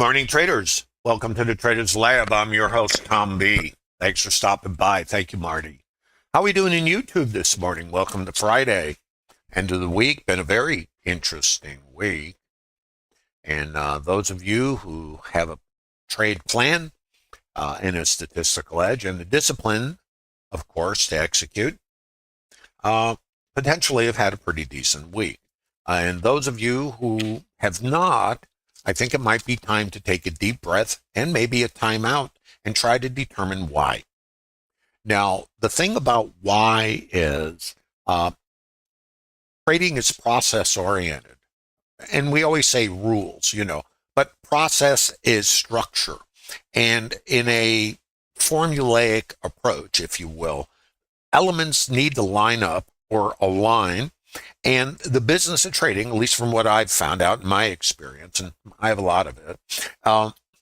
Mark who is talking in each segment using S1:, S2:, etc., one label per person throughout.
S1: Morning traders. Welcome to the Traders Lab. I'm your host, Tom B. Thanks for stopping by. Thank you, Marty. How are we doing in YouTube this morning? Welcome to Friday. End of the week. Been a very interesting week. And those of you who have a trade plan and a statistical edge and the discipline, of course, to execute, potentially have had a pretty decent week. And those of you who have not, I think it might be time to take a deep breath and maybe a timeout and try to determine why. Now, the thing about why is trading is process oriented. And we always say rules, but process is structure. And in a formulaic approach, if you will, elements need to line up or align. And the business of trading, at least from what I've found out in my experience, and I have a lot of it,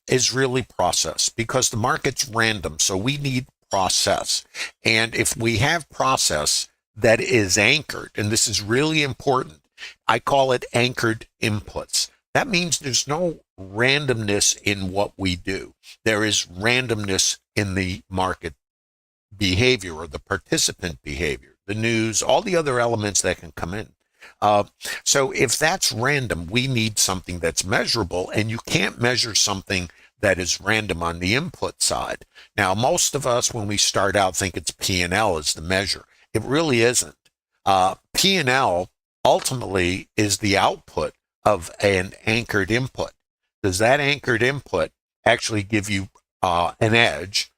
S1: is really process because the market's random. So we need process. And if we have process that is anchored, and this is really important, I call it anchored inputs. That means there's no randomness in what we do. There is randomness in the market behavior or the participant behavior, the news, all the other elements that can come in. So if that's random, we need something that's measurable, and you can't measure something that is random on the input side. Now, most of us, when we start out, think it's P&L as the measure. It really isn't. P&L ultimately is the output of an anchored input. Does that anchored input actually give you an edge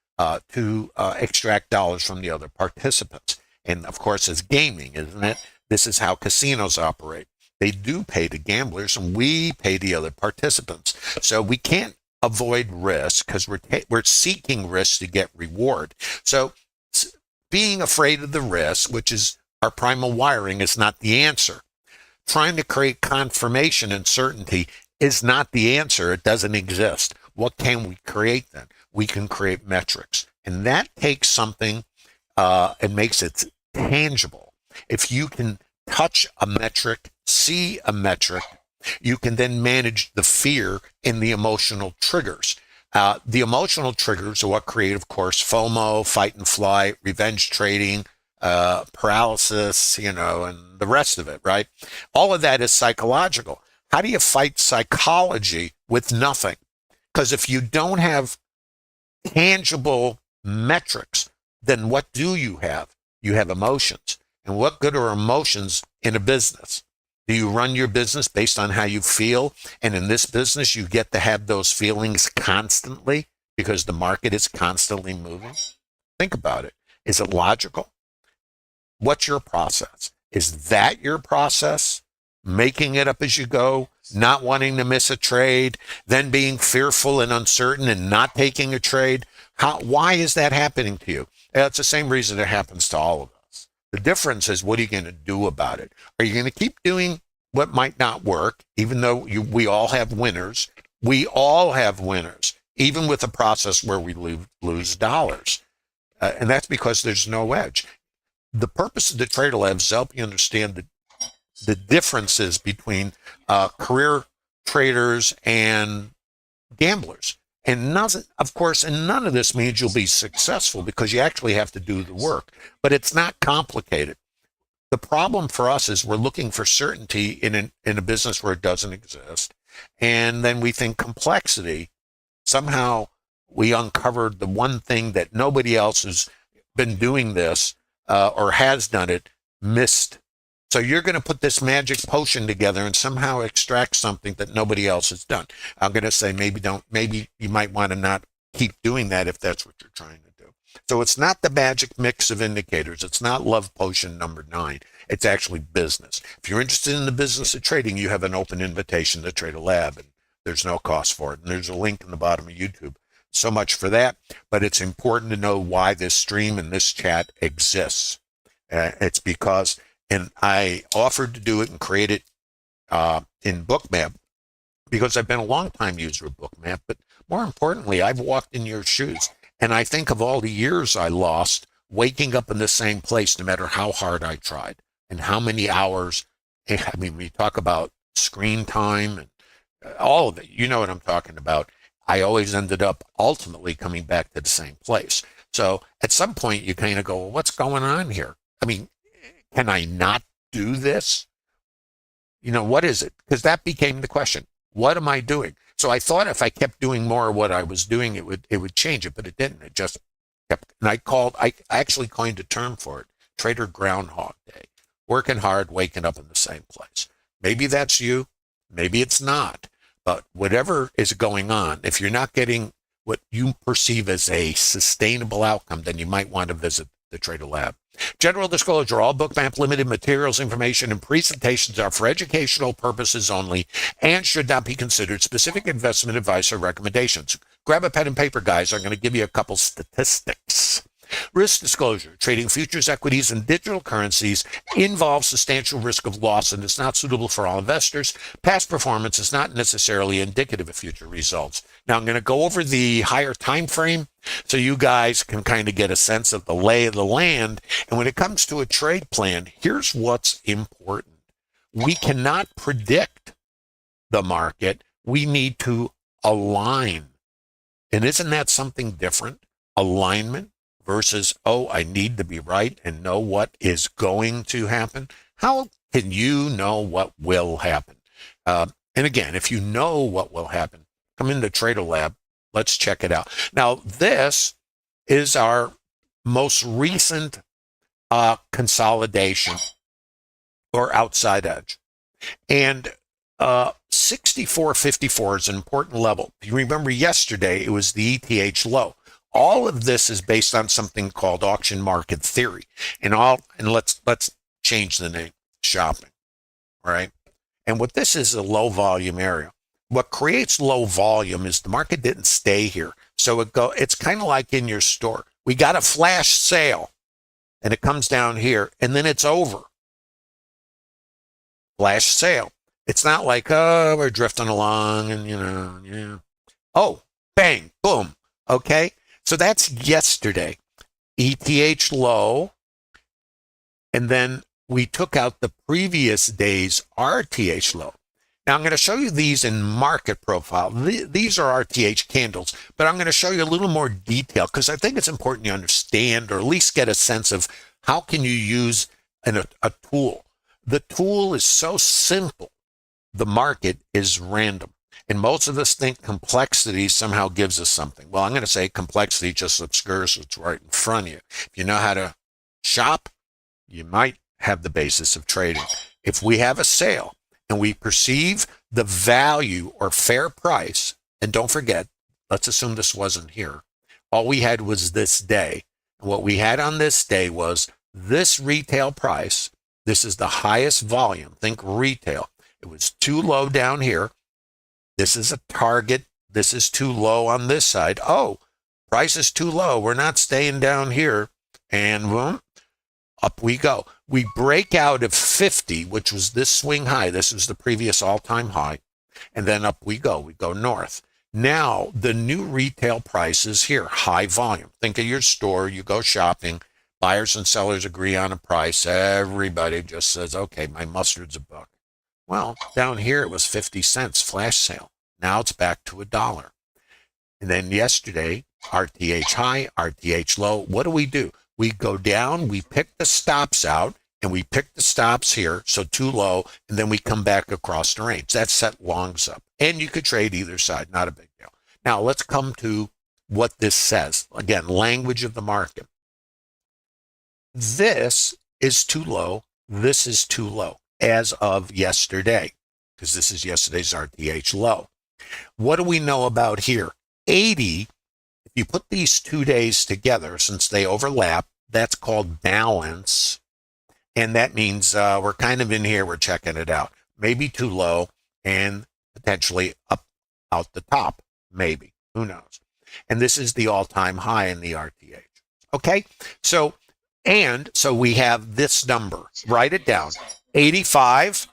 S1: to extract dollars from the other participants? And of course, it's gaming, isn't it? This is how casinos operate. They do pay the gamblers, and we pay the other participants. So we can't avoid risk because we're seeking risk to get reward. So being afraid of the risk, which is our primal wiring, is not the answer. Trying to create confirmation and certainty is not the answer. It doesn't exist. What can we create then? We can create metrics. And that takes something and makes it tangible. If you can touch a metric, see a metric, you can then manage the fear and the emotional triggers. The emotional triggers are what create, of course, FOMO, fight and flight, revenge trading, paralysis, and the rest of it, right? All of that is psychological. How do you fight psychology with nothing? Because if you don't have tangible metrics, then what do you have? You have emotions. And what good are emotions in a business? Do you run your business based on how you feel? And in this business, you get to have those feelings constantly because the market is constantly moving? Think about it. Is it logical? What's your process? Is that your process? Making it up as you go, not wanting to miss a trade, then being fearful and uncertain and not taking a trade? Why is that happening to you? It's the same reason it happens to all of us. The difference is, what are you going to do about it? Are you going to keep doing what might not work, even though we all have winners? We all have winners, even with a process where we lose dollars. And that's because there's no edge. The purpose of the Trader Lab is to help you understand the differences between career traders and gamblers. And of course, none of this means you'll be successful because you actually have to do the work. But it's not complicated. The problem for us is we're looking for certainty in a business where it doesn't exist. And then we think complexity. Somehow we uncovered the one thing that nobody else has been doing this or has done it, missed. So you're going to put this magic potion together and somehow extract something that nobody else has done. I'm going to say maybe you might want to not keep doing that if that's what you're trying to do. So it's not the magic mix of indicators. It's not love potion number 9. It's actually business. If you're interested in the business of trading, you have an open invitation to Trader Lab, and there's no cost for it. And there's a link in the bottom of YouTube. So much for that. But it's important to know why this stream and this chat exists. It's because and I offered to do it and create it in Bookmap because I've been a long time user of Bookmap, but more importantly, I've walked in your shoes. And I think of all the years I lost waking up in the same place, no matter how hard I tried and how many hours. I mean, we talk about screen time and all of it. You know what I'm talking about. I always ended up ultimately coming back to the same place. So at some point, you kind of go, well, what's going on here? I mean, can I not do this? What is it? Because that became the question. What am I doing? So I thought if I kept doing more of what I was doing, it would change it, but it didn't. It just kept. And I actually coined a term for it: Trader Groundhog Day, working hard, waking up in the same place. Maybe that's you, maybe it's not. But whatever is going on, if you're not getting what you perceive as a sustainable outcome, then you might want to visit the Trader Lab. General disclosure: all Bookmap Limited materials, information, and presentations are for educational purposes only and should not be considered specific investment advice or recommendations. Grab a pen and paper, guys. I'm going to give you a couple statistics. Risk disclosure: trading futures, equities, and digital currencies involves substantial risk of loss and is not suitable for all investors. Past performance is not necessarily indicative of future results. Now I'm going to go over the higher time frame so you guys can kind of get a sense of the lay of the land. And when it comes to a trade plan, here's what's important. We cannot predict the market. We need to align. And isn't that something different? Alignment versus, oh, I need to be right and know what is going to happen. How can you know what will happen? And again, if you know what will happen, come into Trader Lab. Let's check it out. Now, this is our most recent consolidation or outside edge. And 64.54 is an important level. If you remember yesterday, it was the ETH low. All of this is based on something called auction market theory. And let's change the name, shopping, all right? And what this is a low volume area. What creates low volume is the market didn't stay here. So it's kind of like in your store. We got a flash sale and it comes down here and then it's over. Flash sale. It's not like, oh, we're drifting along and, yeah. Oh, bang, boom. Okay. So that's yesterday. ETH low. And then we took out the previous day's RTH low. Now I'm going to show you these in market profile. These are RTH candles, but I'm going to show you a little more detail because I think it's important you understand or at least get a sense of how can you use a tool. The tool is so simple. The market is random. And most of us think complexity somehow gives us something. Well, I'm going to say complexity just obscures what's right in front of you. If you know how to shop, you might have the basis of trading. If we have a sale and we perceive the value or fair price, and don't forget, let's assume this wasn't here. All we had was this day. And what we had on this day was this retail price. This is the highest volume. Think retail. It was too low down here. This is a target. This is too low on this side. Oh, price is too low. We're not staying down here. And boom, up we go. We break out of 50, which was this swing high. This was the previous all-time high. And then up we go. We go north. Now, the new retail price is here, high volume. Think of your store. You go shopping. Buyers and sellers agree on a price. Everybody just says, okay, my mustard's $1. Well, down here it was 50 cents flash sale. Now it's back to $1. And then yesterday, RTH high, RTH low. What do? We go down, we pick the stops out, and we pick the stops here, so too low, and then we come back across the range. That set longs up. And you could trade either side, not a big deal. Now let's come to what this says. Again, language of the market. This is too low. This is too low as of yesterday, because this is yesterday's RTH low. What do we know about here? 80, if you put these 2 days together, since they overlap, that's called balance. And that means we're kind of in here, we're checking it out. Maybe too low and potentially up out the top, maybe. Who knows? And this is the all-time high in the RTH. Okay, so we have this number. Write it down. 85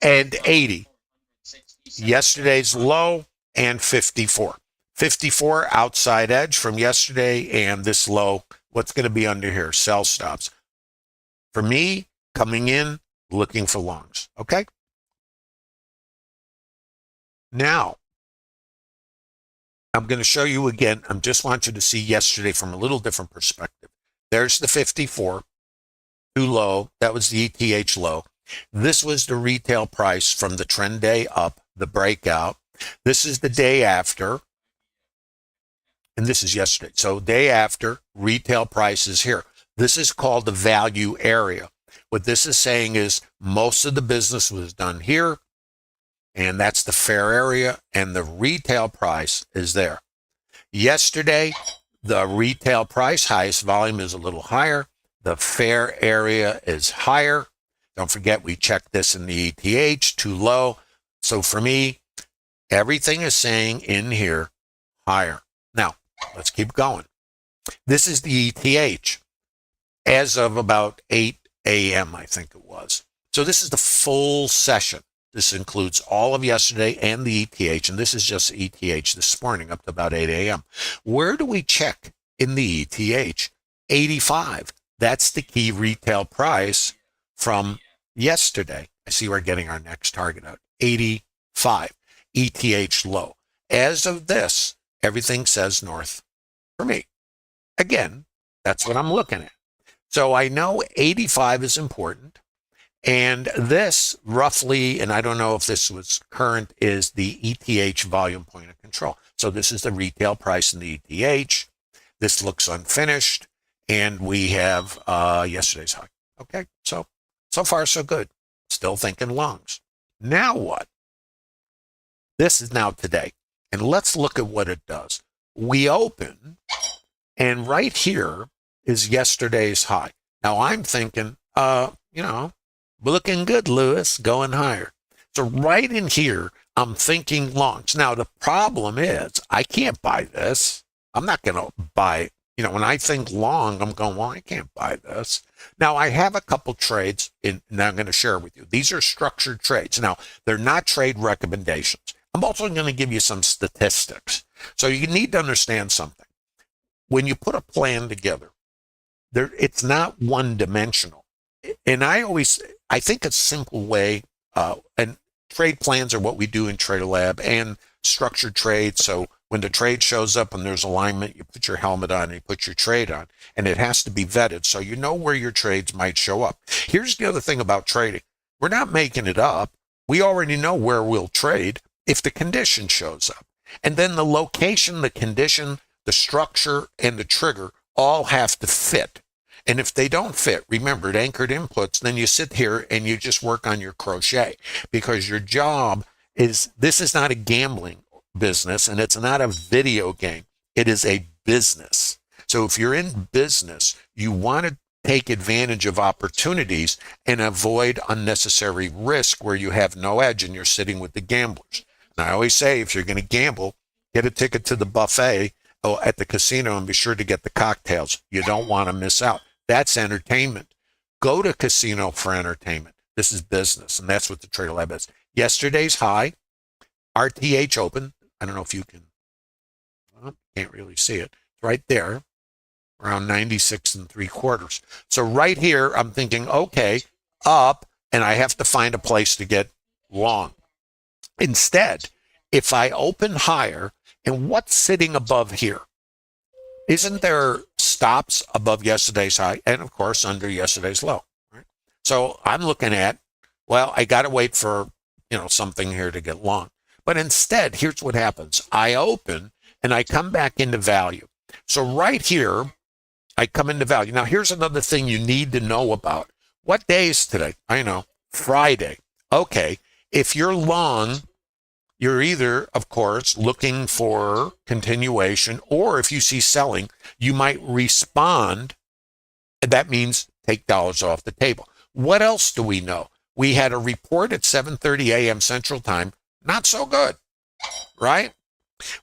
S1: and 80. Yesterday's low and 54. 54 outside edge from yesterday, and this low, what's going to be under here? Sell stops. For me, coming in, looking for longs. Okay? Now, I'm going to show you again. I just want you to see yesterday from a little different perspective. There's the 54, too low. That was the ETH low. This was the retail price from the trend day up, the breakout. This is the day after, and this is yesterday. So day after, retail price is here. This is called the value area. What this is saying is most of the business was done here, and that's the fair area, and the retail price is there. Yesterday, the retail price, highest volume, is a little higher. The fair area is higher. Don't forget, we checked this in the ETH, too low. So for me, everything is saying in here, higher. Now, let's keep going. This is the ETH as of about 8 a.m., I think it was. So this is the full session. This includes all of yesterday and the ETH, and this is just ETH this morning up to about 8 a.m. Where do we check in the ETH? 85. That's the key retail price from yesterday. I see we're getting our next target out. 85. ETH low. As of this, everything says north for me. Again, that's what I'm looking at. So I know 85 is important. And this roughly, and I don't know if this was current, is the ETH volume point of control. So this is the retail price in the ETH. This looks unfinished. And we have yesterday's high. Okay, so far so good. Still thinking longs. Now what? This is now today. And let's look at what it does. We open, and right here is yesterday's high. Now I'm thinking, looking good, Lewis, going higher. So right in here, I'm thinking longs. Now the problem is I can't buy this. I'm not going to buy, when I think long, I'm going, well, I can't buy this. Now I have a couple trades and I'm going to share with you. These are structured trades. Now they're not trade recommendations. I'm also going to give you some statistics. So you need to understand something. When you put a plan together, it's not one dimensional. And I think a simple way, and trade plans are what we do in Trader Lab and structured trades. So when the trade shows up and there's alignment, you put your helmet on and you put your trade on, and it has to be vetted so you know where your trades might show up. Here's the other thing about trading. We're not making it up. We already know where we'll trade if the condition shows up. And then the location, the condition, the structure, and the trigger all have to fit. And if they don't fit, remember, it anchored inputs, then you sit here and you just work on your crochet, because your job is, this is not a gambling business and it's not a video game. It is a business. So if you're in business, you want to take advantage of opportunities and avoid unnecessary risk where you have no edge and you're sitting with the gamblers. And I always say, if you're going to gamble, get a ticket to the buffet at the casino and be sure to get the cocktails. You don't want to miss out. That's entertainment. Go to casino for entertainment. This is business, and that's what the Trader Lab is. Yesterday's high, RTH open. I don't know if you can't really see it. It's right there, around 96 3/4. So right here, I'm thinking, okay, up, and I have to find a place to get long. Instead, if I open higher, and what's sitting above here? Isn't there stops above yesterday's high and, of course, under yesterday's low? Right? So I'm looking at, well, I got to wait for, something here to get long. But instead, here's what happens. I open and I come back into value. So right here, I come into value. Now, here's another thing you need to know about. What day is today? I know, Friday. Okay, if you're long, you're either, of course, looking for continuation, or if you see selling, you might respond. That means take dollars off the table. What else do we know? We had a report at 7:30 a.m. Central Time. Not so good, right?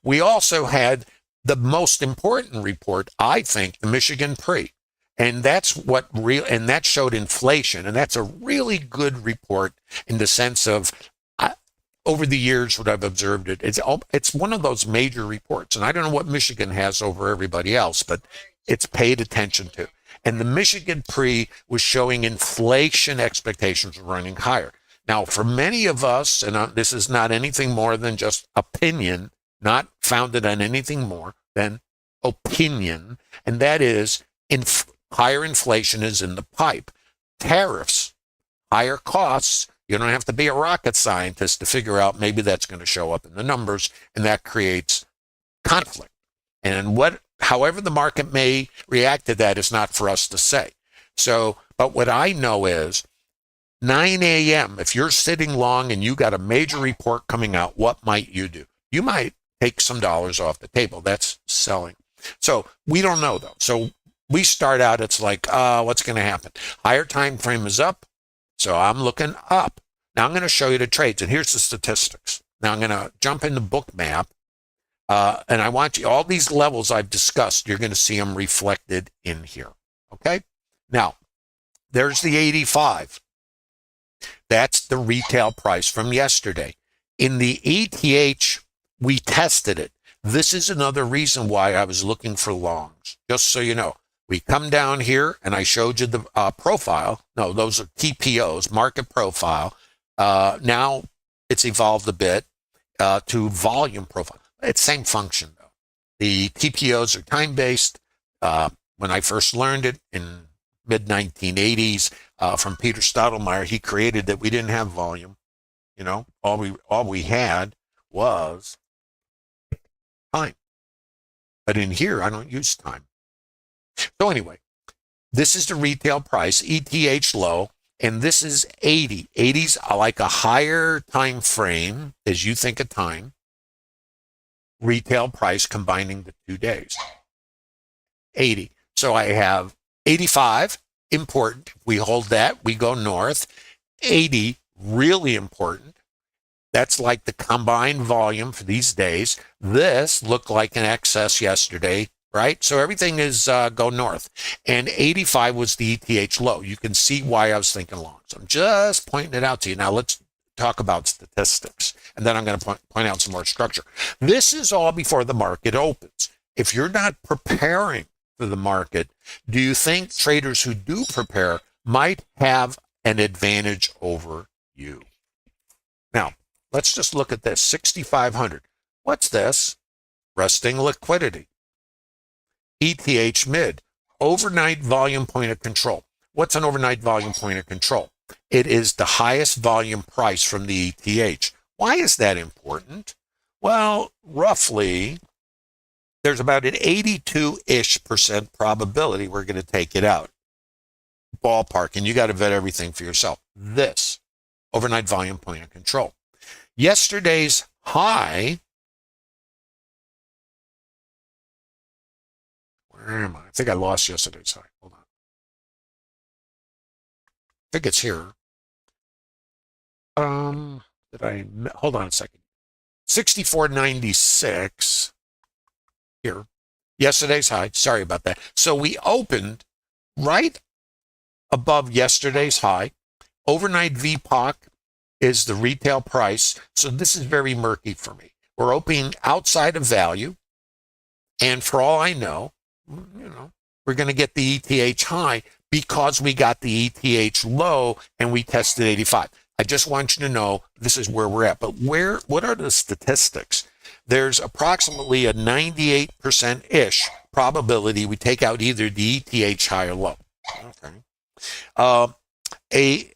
S1: We also had the most important report, I think, the Michigan Pre. And that's and that showed inflation. And that's a really good report in the sense of, over the years, what I've observed, it's one of those major reports. And I don't know what Michigan has over everybody else, but it's paid attention to. And the Michigan Pre was showing inflation expectations running higher. Now, for many of us, and this is not anything more than just opinion, not founded on anything more than opinion, and that is higher inflation is in the pipe. Tariffs, higher costs. You don't have to be a rocket scientist to figure out maybe that's going to show up in the numbers, and that creates conflict. And however the market may react to that is not for us to say. So, but what I know is 9 a.m., if you're sitting long and you got a major report coming out, what might you do? You might take some dollars off the table. That's selling. So we don't know though. So we start out, it's like, what's going to happen? Higher time frame is up. So I'm looking up. Now I'm going to show you the trades, and here's the statistics. Now I'm going to jump into Bookmap, and I want you, all these levels I've discussed, you're going to see them reflected in here. Okay? Now, there's the 85. That's the retail price from yesterday. In the ETH, we tested it. This is another reason why I was looking for longs, just so you know. We come down here, and I showed you the profile. No, those are TPOs, market profile. Now it's evolved a bit to volume profile. It's same function, though. The TPOs are time-based. When I first learned it in mid-1980s from Peter Stottlemyre, he created that we didn't have volume. You know, all we had was time. But in here, I don't use time. So anyway, this is the retail price, ETH low, and this is 80. 80's like a higher time frame as you think of time. Retail price combining the 2 days. 80. So I have 85, important. We hold that, we go north. 80, really important. That's like the combined volume for these days. This looked like an excess yesterday, right? So everything is go north. And 85 was the ETH low. You can see why I was thinking long. So I'm just pointing it out to you. Now let's talk about statistics. And then I'm going to point out some more structure. This is all before the market opens. If you're not preparing for the market, do you think traders who do prepare might have an advantage over you? Now, let's just look at this, 6,500. What's this? Resting liquidity. ETH mid, overnight volume point of control. What's an overnight volume point of control? It is the highest volume price from the ETH. Why is that important? Well, roughly, there's about an 82-ish% probability we're going to take it out. Ballpark, and you got to vet everything for yourself. This, overnight volume point of control. Yesterday's high, where am I? I think I lost yesterday's high. Hold on. I think it's here. Hold on a second. 64.96 here. Yesterday's high. Sorry about that. So we opened right above yesterday's high. Overnight VPOC is the retail price. So this is very murky for me. We're opening outside of value. And for all I know, we're going to get the ETH high because we got the ETH low and we tested 85. I just want you to know this is where we're at. But what are the statistics? There's approximately a 98%-ish probability we take out either the ETH high or low. Okay. A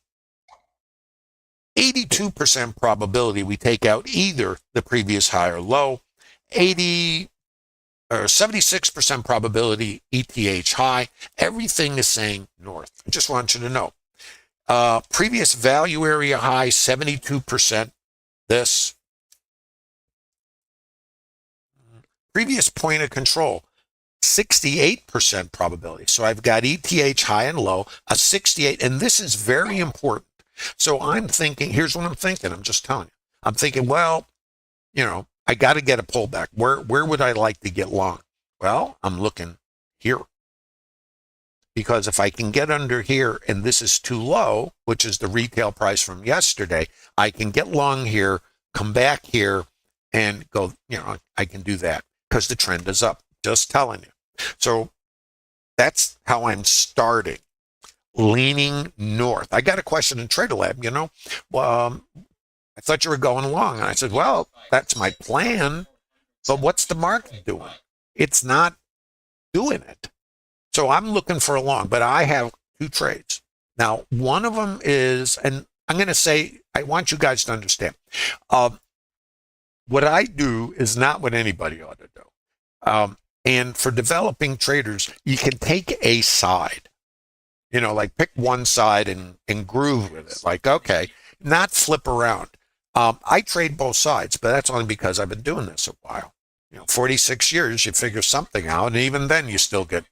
S1: 82% probability we take out either the previous high or low. 76% probability ETH high. Everything is saying north. I just want you to know. Previous value area high, 72%. This. Previous point of control, 68% probability. So I've got ETH high and low, a 68, and this is very important. So I'm thinking, here's what I'm thinking. I'm just telling you. I'm thinking, well, I got to get a pullback. Where would I like to get long? Well, I'm looking here. Because if I can get under here and this is too low, which is the retail price from yesterday, I can get long here, come back here, and go, I can do that because the trend is up. Just telling you. So that's how I'm starting. leaning north. I got a question in Trader Lab, well, I thought you were going along. And I said, well, that's my plan, but what's the market doing? It's not doing it. So I'm looking for a long, but I have two trades. Now, one of them is, and I'm going to say, I want you guys to understand, what I do is not what anybody ought to do. And for developing traders, you can take a side, like pick one side and groove with it. Like, okay, not flip around. I trade both sides, but that's only because I've been doing this a while. 46 years, you figure something out, and even then you still get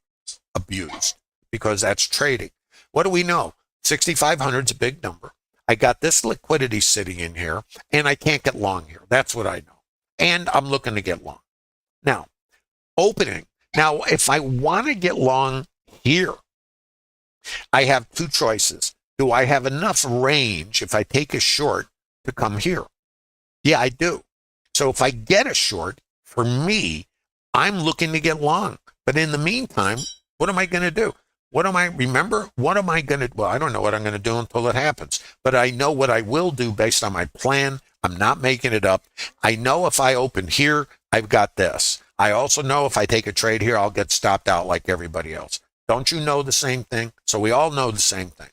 S1: abused because that's trading. What do we know? 6,500 is a big number. I got this liquidity sitting in here, and I can't get long here. That's what I know. And I'm looking to get long. Now, opening. Now, if I want to get long here, I have two choices. Do I have enough range if I take a short to come here? Yeah, I do. So if I get a short, for me, I'm looking to get long. But in the meantime, what am I going to do? What am I going to, well, I don't know what I'm going to do until it happens. But I know what I will do based on my plan. I'm not making it up. I know if I open here, I've got this. I also know if I take a trade here, I'll get stopped out like everybody else. Don't you know the same thing? So we all know the same thing.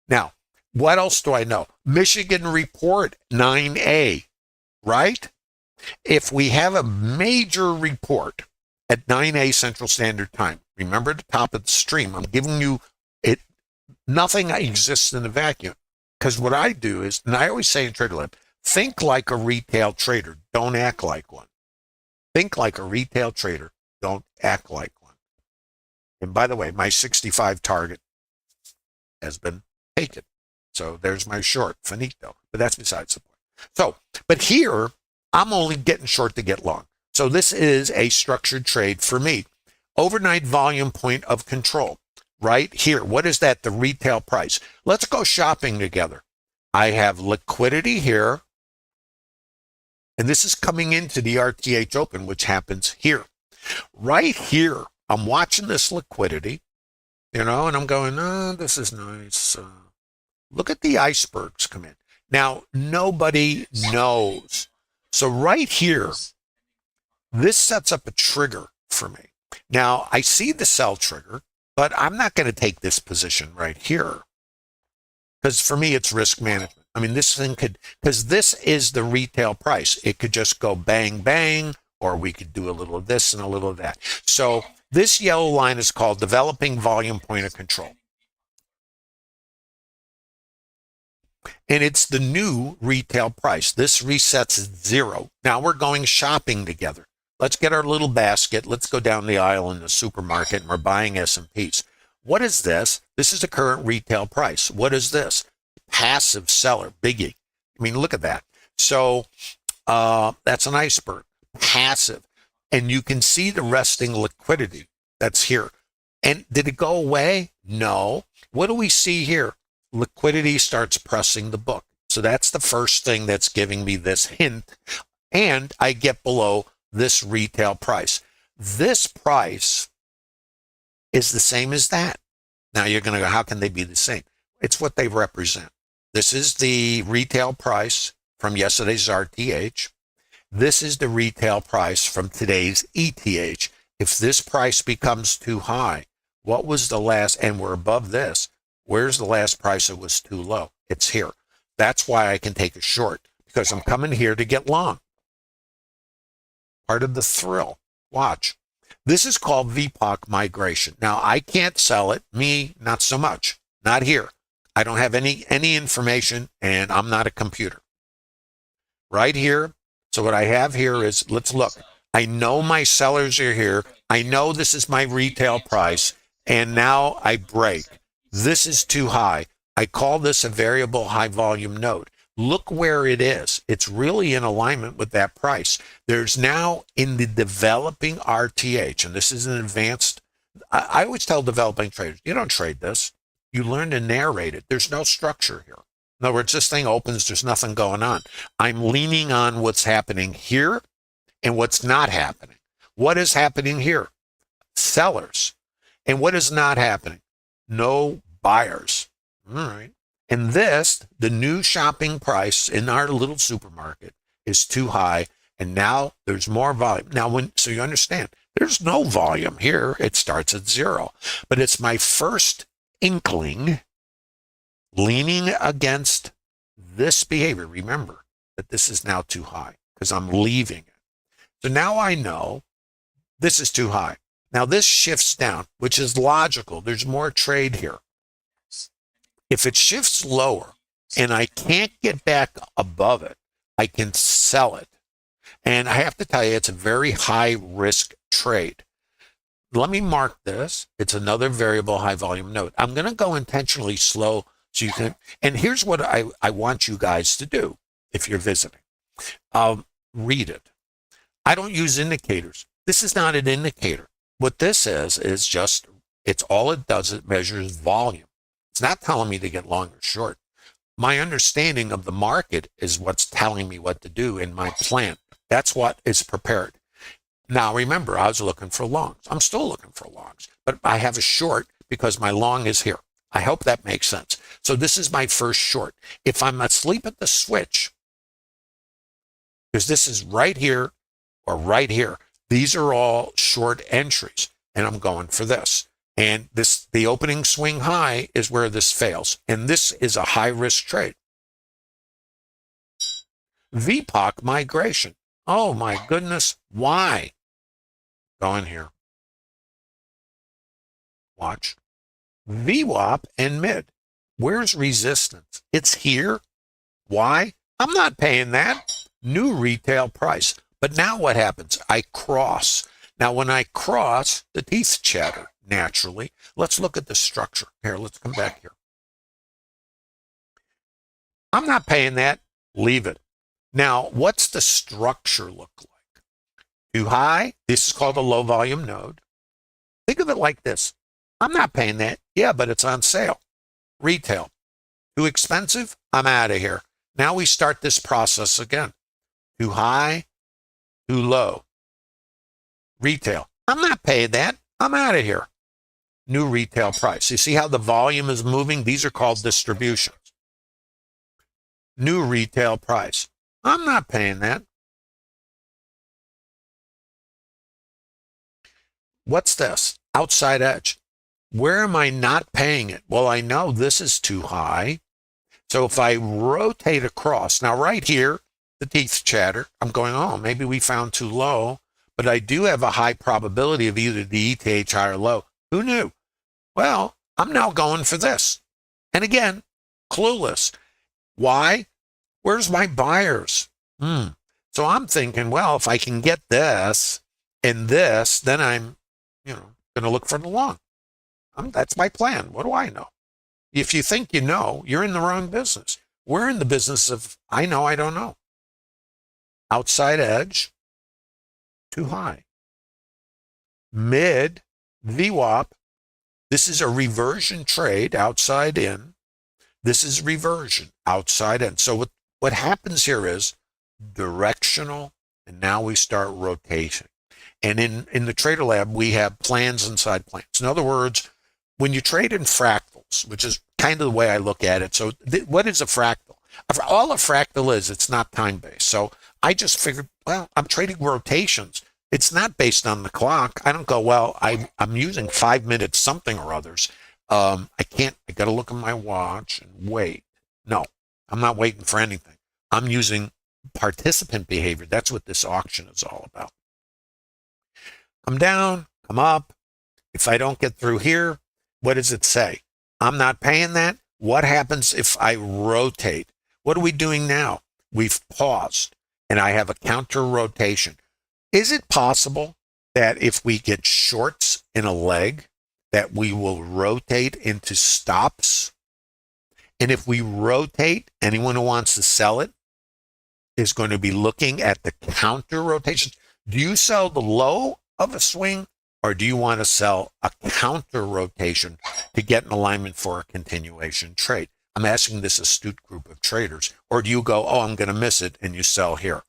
S1: Now, what else do I know? Michigan report 9A, right? If we have a major report at 9A Central Standard Time, remember the top of the stream, I'm giving you it. Nothing exists in a vacuum. Because what I do is, and I always say in Trader Lab, think like a retail trader. Don't act like one. Think like a retail trader. Don't act like one. And by the way, my 65 target has been taken. So there's my short, finito. But that's besides the point. So, but here, I'm only getting short to get long. So this is a structured trade for me. Overnight volume point of control. Right here. What is that? The retail price. Let's go shopping together. I have liquidity here. And this is coming into the RTH open, which happens here. Right here, I'm watching this liquidity, and I'm going, oh, this is nice. Look at the icebergs come in. Now, nobody knows. So right here, this sets up a trigger for me. Now, I see the sell trigger, but I'm not going to take this position right here. Because for me, it's risk management. I mean, this thing could, because this is the retail price. It could just go bang, bang, or we could do a little of this and a little of that. So this yellow line is called developing volume point of control. And it's the new retail price. This resets at 0. Now we're going shopping together. Let's get our little basket. Let's go down the aisle in the supermarket and we're buying S&Ps. What is this? This is the current retail price. What is this? Passive seller, biggie. I mean, look at that. So that's an iceberg, passive. And you can see the resting liquidity that's here. And did it go away? No. What do we see here? Liquidity starts pressing the book. So that's the first thing that's giving me this hint. And I get below this retail price. This price is the same as that. Now you're going to go, how can they be the same? It's what they represent. This is the retail price from yesterday's RTH. This is the retail price from today's ETH. If this price becomes too high, what was the last, and we're above this, where's the last price that was too low? It's here. That's why I can take a short, because I'm coming here to get long. Part of the thrill. Watch. This is called VPOC migration. Now, I can't sell it. Me, not so much. Not here. I don't have any information, and I'm not a computer. Right here. So what I have here is, let's look. I know my sellers are here. I know this is my retail price, and now I break. This is too high. I call this a variable high volume node. Look where it is. It's really in alignment with that price. There's now in the developing RTH, and this is an advanced, I always tell developing traders, you don't trade this. You learn to narrate it. There's no structure here. In other words, this thing opens, there's nothing going on. I'm leaning on what's happening here and what's not happening. What is happening here? Sellers. And what is not happening? No buyers. All right. And this, the new shopping price in our little supermarket is too high. And now there's more volume. Now, so you understand, there's no volume here. It starts at 0. But it's my first inkling leaning against this behavior. Remember that this is now too high because I'm leaving it. So now I know this is too high. Now this shifts down, which is logical. There's more trade here. If it shifts lower and I can't get back above it, I can sell it. And I have to tell you, it's a very high risk trade. Let me mark this. It's another variable high volume node. I'm going to go intentionally slow so you can, and here's what I want you guys to do if you're visiting. Read it. I don't use indicators. This is not an indicator. What this is just, it's all it does, it measures volume. It's not telling me to get long or short. My understanding of the market is what's telling me what to do in my plan. That's what is prepared. Now, remember, I was looking for longs. I'm still looking for longs, but I have a short because my long is here. I hope that makes sense. So this is my first short. If I'm asleep at the switch, because this is right here or right here, these are all short entries, and I'm going for this. And the opening swing high is where this fails. And this is a high risk trade. VPOC migration. Oh my goodness. Why? Go in here. Watch. VWAP and mid. Where's resistance? It's here. Why? I'm not paying that. New retail price. But now what happens? I cross. Now when I cross, the teeth chatter naturally. Let's look at the structure. Here, let's come back here. I'm not paying that. Leave it. Now, what's the structure look like? Too high? This is called a low volume node. Think of it like this. I'm not paying that. Yeah, but it's on sale. Retail. Too expensive? I'm out of here. Now we start this process again. Too high? Too low. Retail. I'm not paying that. I'm out of here. New retail price. You see how the volume is moving? These are called distributions. New retail price. I'm not paying that. What's this? Outside edge. Where am I not paying it? Well, I know this is too high. So if I rotate across, now right here, the teeth chatter, I'm going, oh, maybe we found too low, but I do have a high probability of either the ETH high or low. Who knew? Well, I'm now going for this. And again, clueless. Why? Where's my buyers? So I'm thinking, well, if I can get this and this, then I'm, going to look for the long. That's my plan. What do I know? If you think you know, you're in the wrong business. We're in the business of, I know, I don't know. Outside edge, too high. Mid, VWAP. This is a reversion trade, outside in. This is reversion, outside in. So what happens here is directional, and now we start rotation. And in the Trader Lab, we have plans inside plans. In other words, when you trade in fractals, which is kind of the way I look at it. So what is a fractal? All a fractal is, it's not time-based. So I just figured, well, I'm trading rotations. It's not based on the clock. I don't go, well, I'm using 5 minutes something or others. I got to look at my watch and wait. No, I'm not waiting for anything. I'm using participant behavior. That's what this auction is all about. Come down, come up. If I don't get through here, what does it say? I'm not paying that. What happens if I rotate? What are we doing now? We've paused, and I have a counter rotation. Is it possible that if we get shorts in a leg, that we will rotate into stops? And if we rotate, anyone who wants to sell it is going to be looking at the counter rotation. Do you sell the low of a swing, or do you want to sell a counter rotation to get an alignment for a continuation trade? I'm asking this astute group of traders. Or do you go, oh, I'm going to miss it, and you sell here?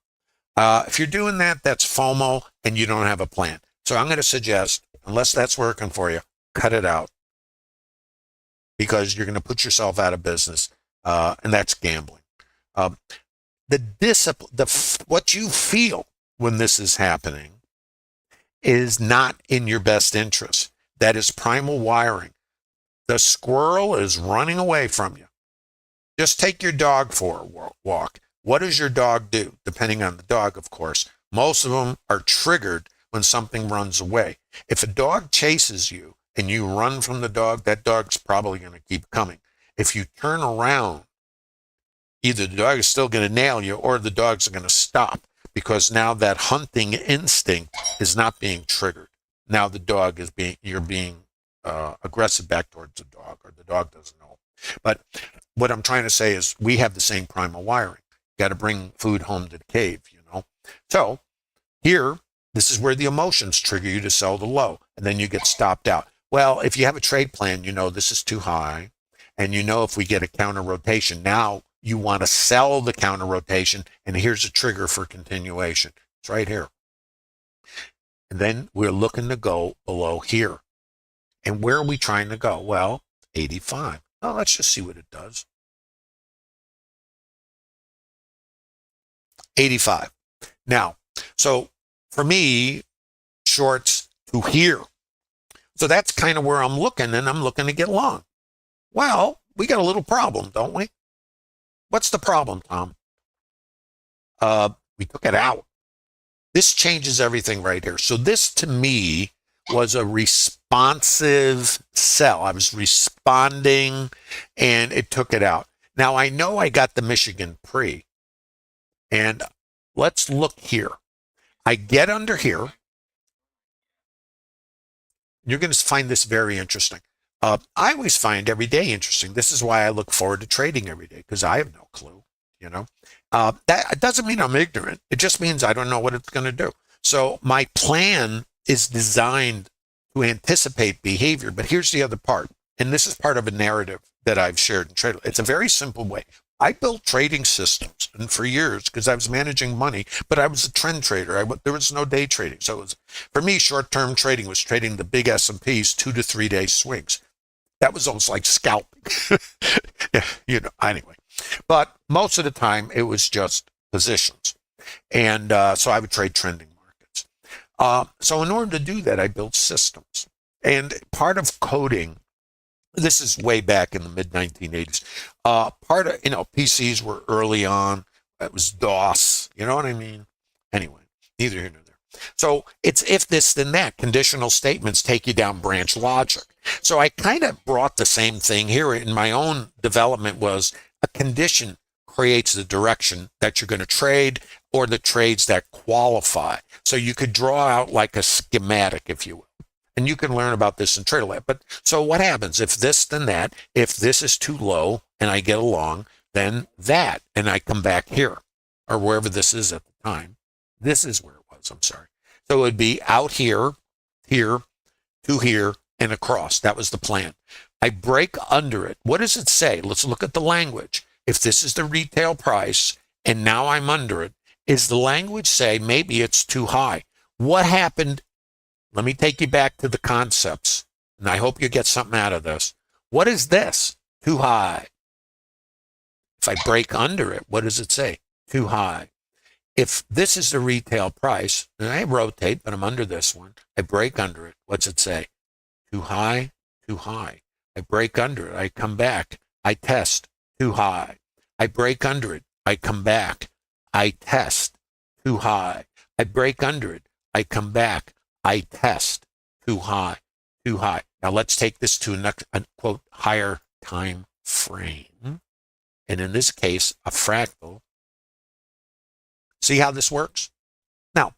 S1: If you're doing that, that's FOMO, and you don't have a plan. So I'm going to suggest, unless that's working for you, cut it out. because you're going to put yourself out of business, and that's gambling. The discipline, what you feel when this is happening is not in your best interest. That is primal wiring. The squirrel is running away from you. Just take your dog for a walk. What does your dog do? Depending on the dog, of course. Most of them are triggered when something runs away. If a dog chases you and you run from the dog, that dog's probably going to keep coming. If you turn around, either the dog is still going to nail you or the dog's going to stop, because now that hunting instinct is not being triggered. Now the dog is you're being aggressive back towards the dog, or the dog doesn't know. But what I'm trying to say is we have the same primal wiring. Got to bring food home to the cave, you know. So here, this is where the emotions trigger you to sell the low, and then you get stopped out. Well, if you have a trade plan, you know this is too high, and you know if we get a counter rotation, now you want to sell the counter rotation, and here's a trigger for continuation. It's right here. And then we're looking to go below here. And where are we trying to go? Well, 85. Well, let's just see what it does. 85. Now, so for me, shorts to here. So that's kind of where I'm looking, and I'm looking to get long. Well, we got a little problem, don't we? What's the problem, Tom? We took it out. This changes everything right here. So this, to me, was a responsive sell. I was responding, and it took it out. Now, I know I got the Michigan pre, and let's look here. I get under here. You're going to find this very interesting. I always find every day interesting. This is why I look forward to trading every day, because I have no clue, you know. That doesn't mean I'm ignorant. It just means I don't know what it's going to do. So my plan is designed to anticipate behavior. But here's the other part, and this is part of a narrative that I've shared in Trade. It's a very simple way. I built trading systems, and for years, because I was managing money, but I was a trend trader. There was no day trading. So it was, for me, short-term trading was trading the big S&Ps 2 to 3 day swings. That was almost like scalping. Yeah, you know, anyway. But most of the time, it was just positions. And so I would trade trending markets. So in order to do that, I built systems. And part of coding, this is way back in the mid-1980s. Part of, you know, PCs were early on. It was DOS. You know what I mean? Anyway, neither here nor there. So it's if this, then that. Conditional statements take you down branch logic. So I kind of brought the same thing here in my own development. Was a condition creates the direction that you're going to trade, or the trades that qualify. So you could draw out like a schematic, if you will. And you can learn about this in TraderLab. But so what happens? If this, then that. If this is too low and I get along, then that. And I come back here, or wherever this is at the time. This is where it was, I'm sorry. So it would be out here, here, to here, and across. That was the plan. I break under it. What does it say? Let's look at the language. If this is the retail price, and now I'm under it, is the language say maybe it's too high? What happened? Let me take you back to the concepts, and I hope you get something out of this. What is this? Too high. If I break under it, what does it say? Too high. If this is the retail price, and I rotate, but I'm under this one, I break under it. What's it say? Too high, too high. I break under it. I come back. I test. Too high. I break under it. I come back. I test. Too high. I break under it. I come back. I test. Too high. Too high. Now let's take this to a quote higher time frame. And in this case, a fractal. See how this works? Now,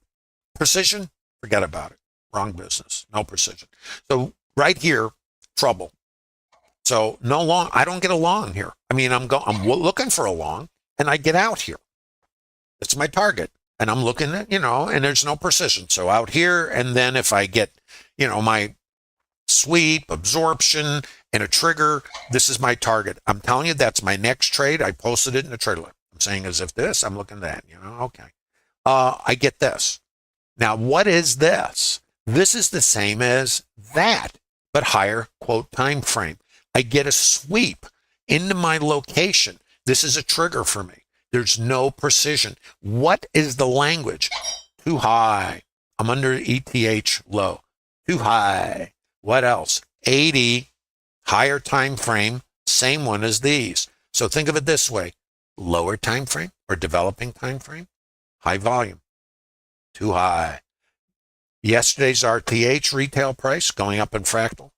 S1: precision, forget about it. Wrong business. No precision. So right here, trouble. So no long. I don't get a long here. I mean, I'm looking for a long, and I get out here. It's my target, and I'm looking at, you know, and there's no precision. So out here, and then if I get, you know, my sweep, absorption, and a trigger, this is my target. I'm telling you, that's my next trade. I posted it in the TraderLab. I'm saying as if this, I'm looking at that, you know, okay. I get this. Now, what is this? This is the same as that, but higher, quote, time frame. I get a sweep into my location. This is a trigger for me. There's no precision. What is the language? Too high. I'm under ETH low. Too high. What else? 80, higher time frame, same one as these. So think of it this way. Lower time frame or developing time frame, high volume. Too high. Yesterday's RTH retail price going up in fractal.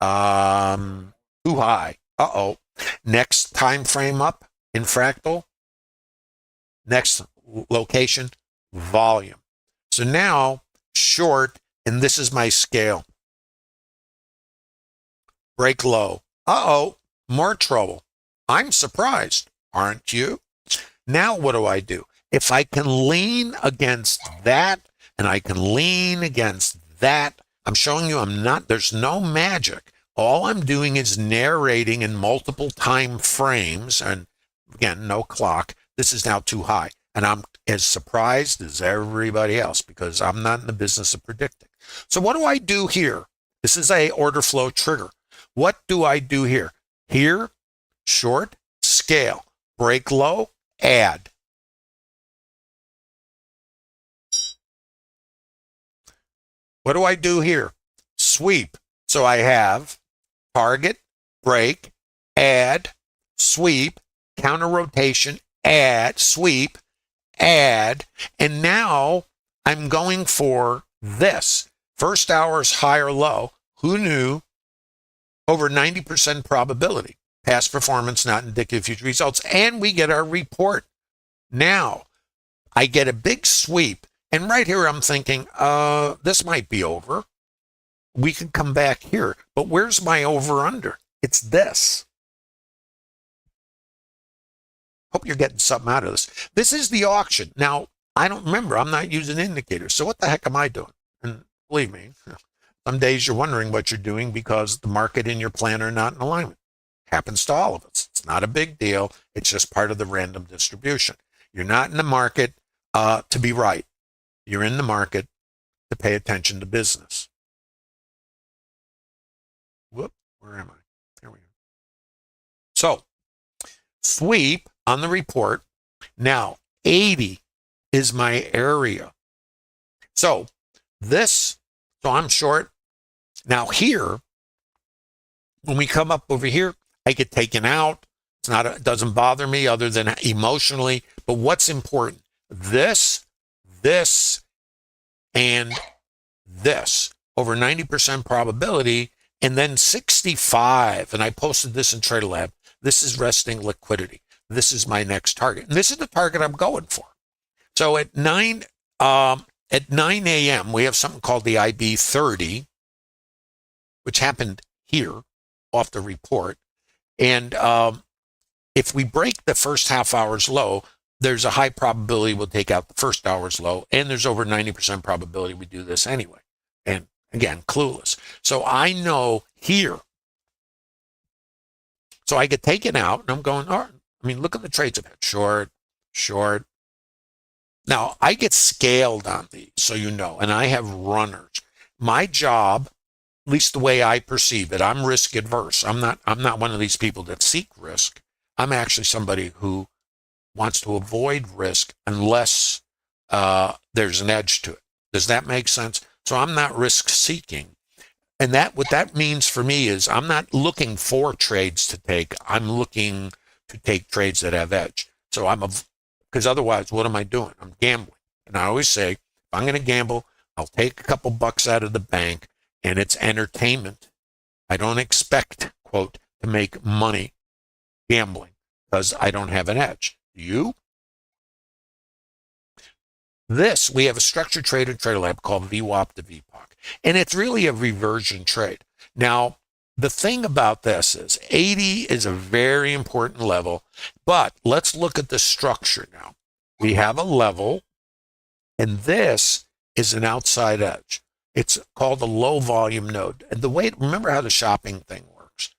S1: Too high. Uh-oh. Next time frame up in fractal. Next location, volume. So now short, and this is my scale. Break low. Uh-oh, more trouble. I'm surprised, aren't you? Now what do? If I can lean against that, and I can lean against that, I'm showing you there's no magic. All I'm doing is narrating in multiple time frames, and again, no clock. This is now too high. And I'm as surprised as everybody else because I'm not in the business of predicting. So what do I do here? This is a order flow trigger. What do I do here? Here, short, scale, break low, add. What do I do here? Sweep. So I have target, break, add, sweep, counter rotation, add, sweep, add, and now I'm going for this. First hour's high or low. Who knew? Over 90% probability. Past performance not indicative of future results. And we get our report. Now, I get a big sweep. And right here I'm thinking, this might be over. We can come back here. But where's my over-under? It's this. Hope you're getting something out of this. This is the auction. Now, I don't remember. I'm not using indicators. So what the heck am I doing? And believe me, some days you're wondering what you're doing because the market and your plan are not in alignment. Happens to all of us. It's not a big deal. It's just part of the random distribution. You're not in the market to be right. You're in the market to pay attention to business. Whoop, where am I? There we go. So, sweep on the report. Now, 80 is my area. So I'm short. Now here, when we come up over here, I get taken out. It doesn't bother me other than emotionally. But what's important? This, and this. Over 90% probability. And then 65, and I posted this in Trader Lab. This is resting liquidity. This is my next target. And this is the target I'm going for. So at 9 a.m., we have something called the IB30, which happened here off the report. And if we break the first half hour's low, there's a high probability we'll take out the first hour's low, and there's over 90% probability we do this anyway. And again, clueless. So I know here. So I get taken out, and I'm going, all right. I mean, look at the trades I've had. Short, short. Now, I get scaled on these, so you know, and I have runners. My job, at least the way I perceive it, I'm risk adverse. I'm not one of these people that seek risk. I'm actually somebody who wants to avoid risk unless there's an edge to it. Does that make sense? So I'm not risk seeking. And what that means for me is I'm not looking for trades to take. I'm looking to take trades that have edge. So because otherwise, what am I doing? I'm gambling. And I always say, if I'm going to gamble, I'll take a couple bucks out of the bank, and it's entertainment. I don't expect, quote, to make money gambling because I don't have an edge. You? We have a structured trade in Trader Lab called VWAP to VPOC. And it's really a reversion trade. Now, the thing about this is 80 is a very important level, but let's look at the structure now. We have a level, and this is an outside edge. It's called a low volume node. And remember how the shopping thing works.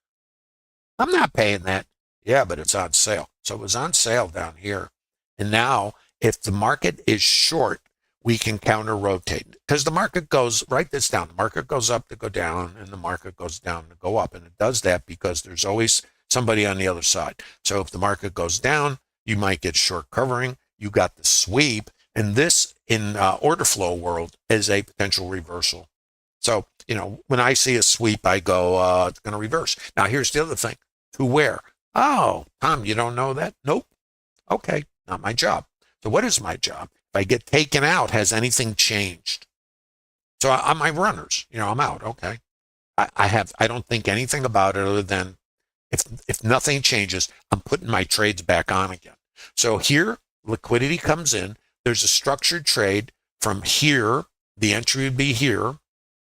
S1: I'm not paying that. Yeah, but it's on sale. So it was on sale down here. And now, if the market is short, we can counter rotate because the market goes, write this down, the market goes up to go down and the market goes down to go up. And it does that because there's always somebody on the other side. So if the market goes down, you might get short covering. You got the sweep. And this in order flow world is a potential reversal. So, when I see a sweep, I go, it's going to reverse. Now, here's the other thing. To where? Oh, Tom, you don't know that? Nope. Okay, not my job. So what is my job? If I get taken out, has anything changed? So on my runners, I'm out. Okay. I don't think anything about it other than if nothing changes, I'm putting my trades back on again. So here, liquidity comes in. There's a structured trade from here. The entry would be here,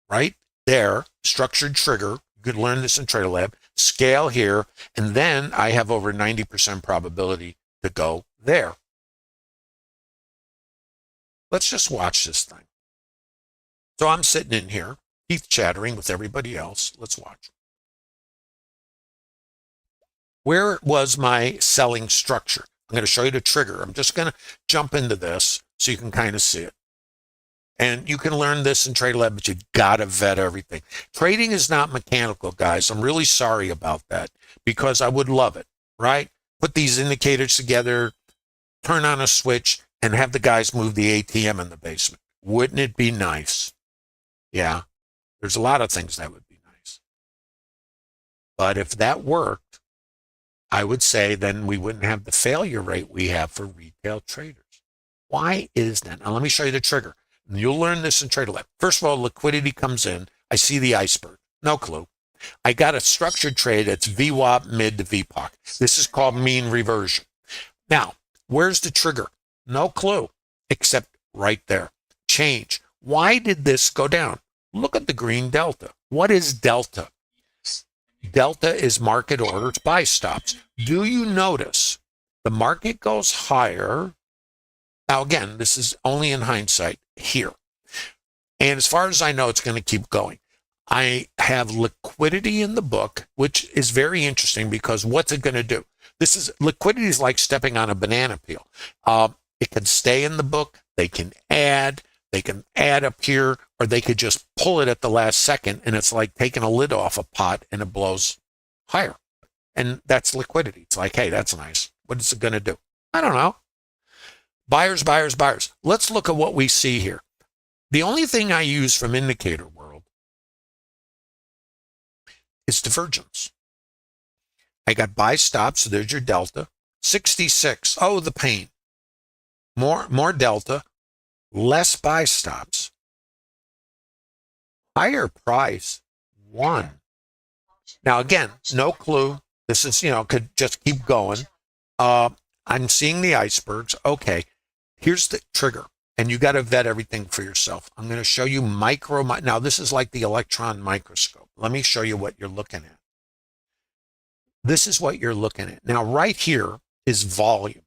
S1: right there, structured trigger. You could learn this in Trader Lab. Scale here, and then I have over 90% probability to go there. Let's just watch this thing. So I'm sitting in here, teeth chattering with everybody else. Let's watch. Where was my selling structure? I'm going to show you the trigger. I'm just going to jump into this so you can kind of see it. And you can learn this in Trader Lab, but you got to vet everything. Trading is not mechanical, guys. I'm really sorry about that because I would love it, right? Put these indicators together, turn on a switch, and have the guys move the ATM in the basement. Wouldn't it be nice? Yeah, there's a lot of things that would be nice. But if that worked, I would say then we wouldn't have the failure rate we have for retail traders. Why is that? Now, let me show you the trigger. You'll learn this in Trader Lab. First of all, liquidity comes in. I see the iceberg. No clue. I got a structured trade that's VWAP mid to VPOC. This is called mean reversion. Now, where's the trigger? No clue, except right there. Change. Why did this go down? Look at the green delta. What is delta? Delta is market orders, buy stops. Do you notice the market goes higher? Now, again, this is only in hindsight here. And as far as I know, it's going to keep going. I have liquidity in the book, which is very interesting because what's it going to do? Liquidity is like stepping on a banana peel. It can stay in the book. They can add up here, or they could just pull it at the last second. And it's like taking a lid off a pot and it blows higher. And that's liquidity. It's like, hey, that's nice. What is it going to do? I don't know. Buyers, buyers, buyers. Let's look at what we see here. The only thing I use from indicator world is divergence. I got buy stops, so there's your delta. 66, oh, the pain. More delta, less buy stops. Higher price, 1. Now, again, no clue. This is, could just keep going. I'm seeing the icebergs. Okay. Here's the trigger, and you got to vet everything for yourself. I'm going to show you now this is like the electron microscope. Let me show you what you're looking at. This is what you're looking at. Now, right here is volume.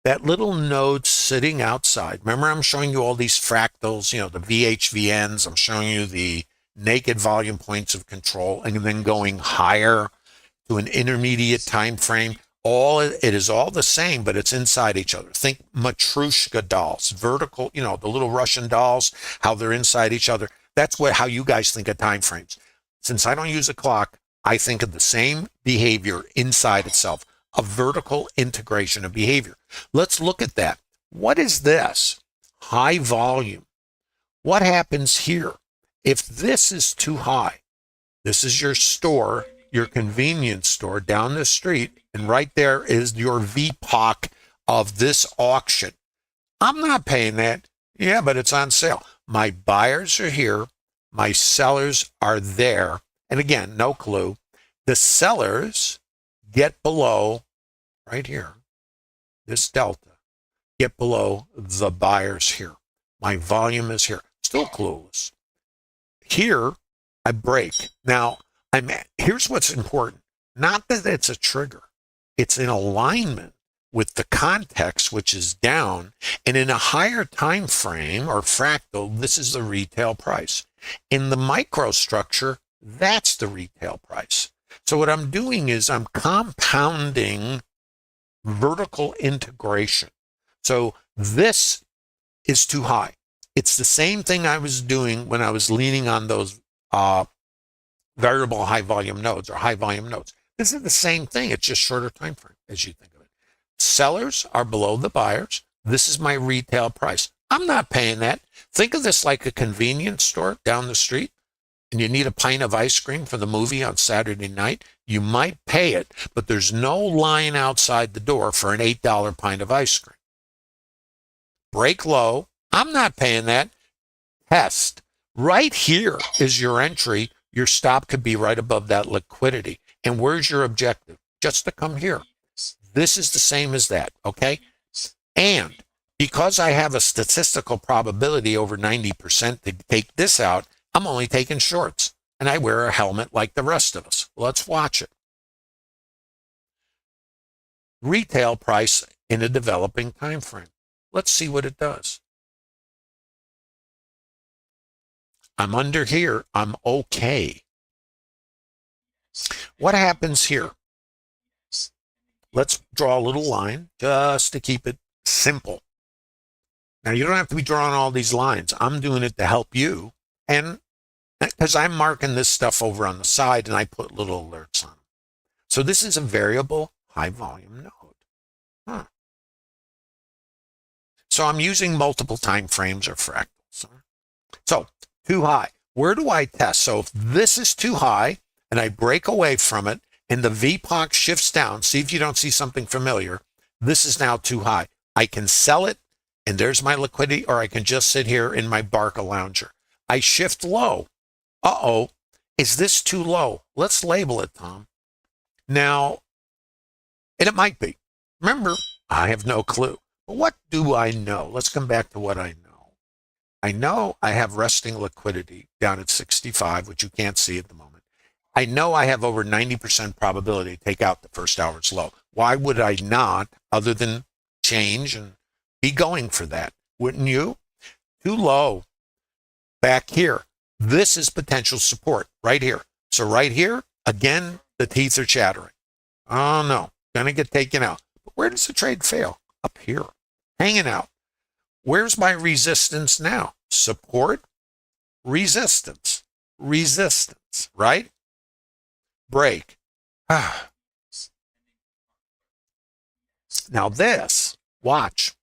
S1: That little node sitting outside. Remember, I'm showing you all these fractals, the VHVNs. I'm showing you the naked volume points of control, and then going higher to an intermediate time frame. It is all the same, but it's inside each other. Think Matryoshka dolls, vertical, the little Russian dolls, how they're inside each other. That's how you guys think of time frames. Since I don't use a clock, I think of the same behavior inside itself, a vertical integration of behavior. Let's look at that. What is this? High volume. What happens here? If this is too high, this is your store, your convenience store down the street, and right there is your VPOC of this auction. I'm not paying that. Yeah, but it's on sale. My buyers are here. My sellers are there. And again, no clue. The sellers get below, right here, this delta, get below the buyers here. My volume is here. Still clueless. Here, I break. Now, here's what's important. Not that it's a trigger. It's in alignment with the context, which is down. And in a higher time frame or fractal, this is the retail price. In the microstructure, that's the retail price. So what I'm doing is I'm compounding vertical integration. So this is too high. It's the same thing I was doing when I was leaning on those variable high volume nodes or high volume nodes. This is the same thing. It's just shorter time frame as you think of it. Sellers are below the buyers. This is my retail price. I'm not paying that. Think of this like a convenience store down the street, and you need a pint of ice cream for the movie on Saturday night. You might pay it, but there's no line outside the door for an $8 pint of ice cream. Break low. I'm not paying that. Test. Right here is your entry. Your stop could be right above that liquidity. And where's your objective? Just to come here. This is the same as that, okay? And because I have a statistical probability over 90% to take this out, I'm only taking shorts. And I wear a helmet like the rest of us. Let's watch it. Retail price in a developing time frame. Let's see what it does. I'm under here. I'm okay. What happens here? Let's draw a little line just to keep it simple. Now, you don't have to be drawing all these lines. I'm doing it to help you. And because I'm marking this stuff over on the side and I put little alerts on them. So this is a variable high volume node. So I'm using multiple time frames or fractals. So too high. Where do I test? So if this is too high and I break away from it and the VPOC shifts down, see if you don't see something familiar. This is now too high. I can sell it and there's my liquidity, or I can just sit here in my Barca lounger. I shift low. Uh-oh, is this too low? Let's label it, Tom. Now, and it might be. Remember, I have no clue. But what do I know? Let's come back to what I know. I know I have resting liquidity down at 65, which you can't see at the moment. I know I have over 90% probability to take out the first hour's low. Why would I not, other than change and be going for that? Wouldn't you? Too low. Back here. This is potential support right here. So right here, again, the teeth are chattering. Oh no, gonna get taken out. But where does the trade fail? Up here, hanging out. Where's my resistance now? Support, resistance, resistance, right? Break. Now this, watch.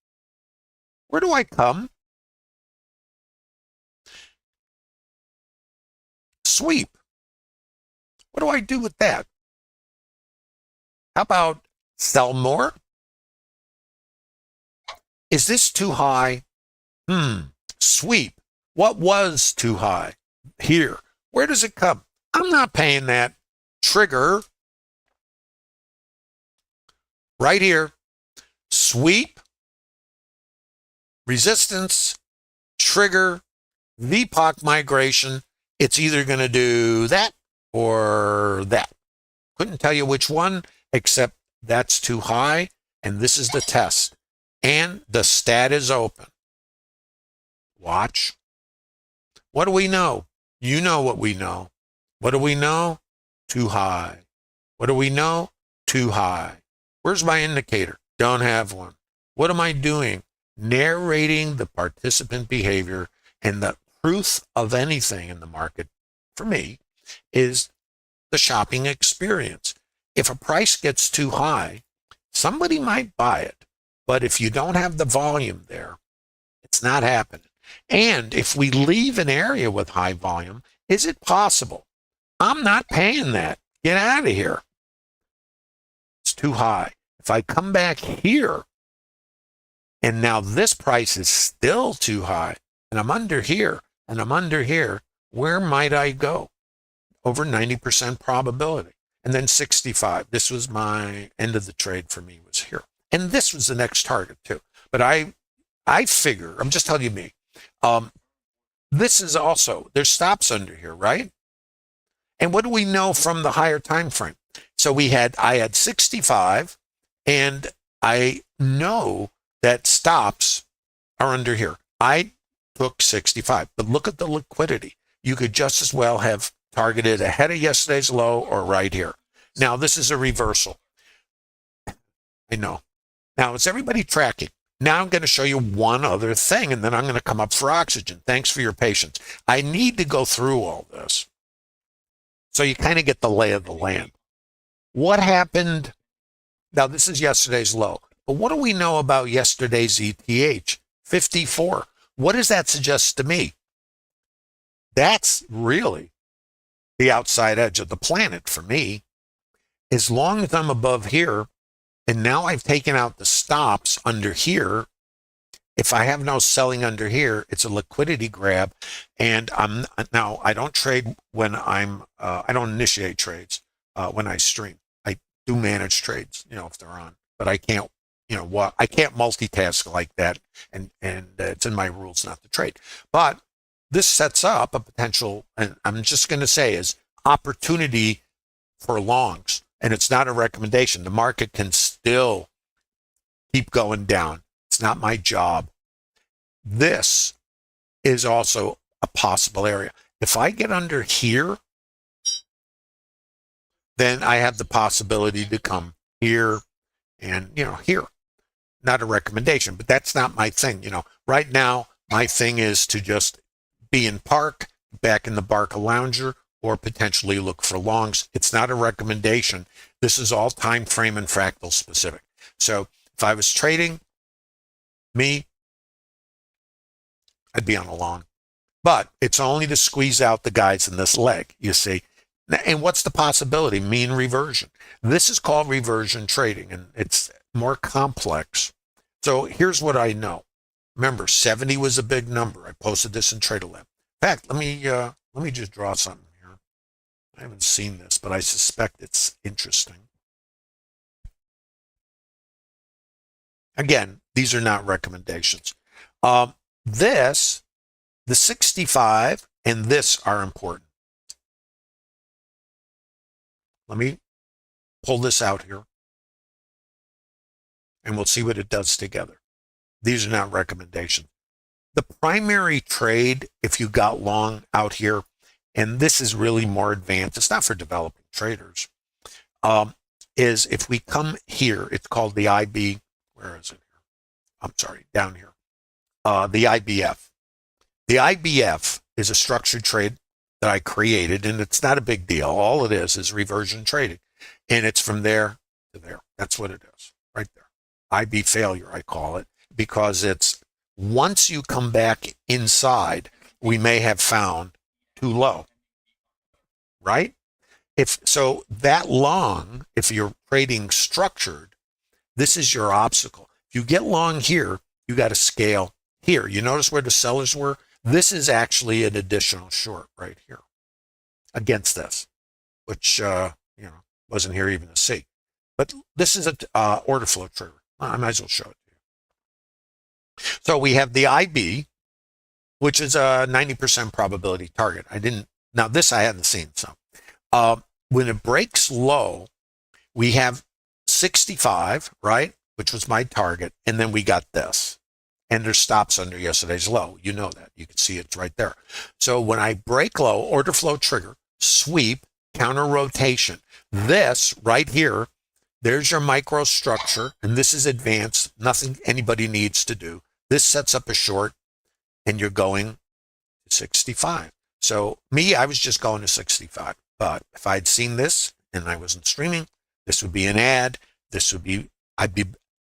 S1: Where do I come? Sweep. What do I do with that? How about sell more? Is this too high? Sweep. What was too high? Here. Where does it come? I'm not paying that. Trigger. Right here. Sweep. Resistance. Trigger. VPOC migration. It's either going to do that or that. Couldn't tell you which one, except that's too high, and this is the test. And the stat is open. Watch. What do we know? You know what we know. What do we know? Too high. What do we know? Too high. Where's my indicator? Don't have one. What am I doing? Narrating the participant behavior, and the truth of anything in the market, for me, is the shopping experience. If a price gets too high, somebody might buy it. But if you don't have the volume there, it's not happening. And if we leave an area with high volume, is it possible? I'm not paying that. Get out of here. It's too high. If I come back here, and now this price is still too high, and I'm under here, and I'm under here, where might I go? Over 90% probability. And then 65. This was my end of the trade for me, was here. And this was the next target too. But I figure, I'm just telling you me, this is also, there's stops under here, right? And what do we know from the higher time frame? So I had 65, and I know that stops are under here. I took 65, but look at the liquidity. You could just as well have targeted ahead of yesterday's low or right here. Now, this is a reversal. I know. Now, is everybody tracking? Now I'm going to show you one other thing, and then I'm going to come up for oxygen. Thanks for your patience. I need to go through all this so you kind of get the lay of the land. What happened? Now, this is yesterday's low, but what do we know about yesterday's ETH? 54. What does that suggest to me? That's really the outside edge of the planet for me. As long as I'm above here, and now I've taken out the stops under here, if I have no selling under here, it's a liquidity grab. And I don't trade when I don't initiate trades when I stream. I do manage trades, if they're on, but I can't, I can't multitask like that. And it's in my rules not to trade. But this sets up a potential, and I'm just going to say, is opportunity for longs. And it's not a recommendation. The market can still keep going down. It's not my job. This is also a possible area. If I get under here, then I have the possibility to come here and, here. Not a recommendation, but that's not my thing. Right now, my thing is to just be in park, back in the Barca Lounger, or potentially look for longs. It's not a recommendation. This is all time frame and fractal specific. So if I was trading, I'd be on a long. But it's only to squeeze out the guys in this leg, you see. And what's the possibility? Mean reversion. This is called reversion trading, and it's more complex. So here's what I know. Remember, 70 was a big number. I posted this in TraderLab. In fact, let me just draw something. I haven't seen this, but I suspect it's interesting. Again, these are not recommendations. The 65 and this are important. Let me pull this out here, and we'll see what it does together. These are not recommendations. The primary trade, if you got long out here, and this is really more advanced, it's not for developing traders, is if we come here, it's called the IB, where is it here? I'm sorry, down here. The IBF. The IBF is a structured trade that I created, and it's not a big deal. All it is reversion trading, and it's from there to there. That's what it is, right there. IB failure, I call it, because it's once you come back inside, we may have found too low, right? If so, that long, if you're trading structured, this is your obstacle. If you get long here, you got to scale here. You notice where the sellers were? This is actually an additional short right here against this, which, wasn't here even to see. But this is a order flow trigger. I might as well show it to you. So we have the IB, which is a 90% probability target. Now this I hadn't seen. So when it breaks low, we have 65, right? Which was my target. And then we got this. And there's stops under yesterday's low. You know that. You can see it's right there. So when I break low, order flow trigger, sweep, counter rotation. This right here, there's your microstructure. And this is advanced. Nothing anybody needs to do. This sets up a short. And you're going to 65. So I was just going to 65. But if I'd seen this and I wasn't streaming, this would be an ad. In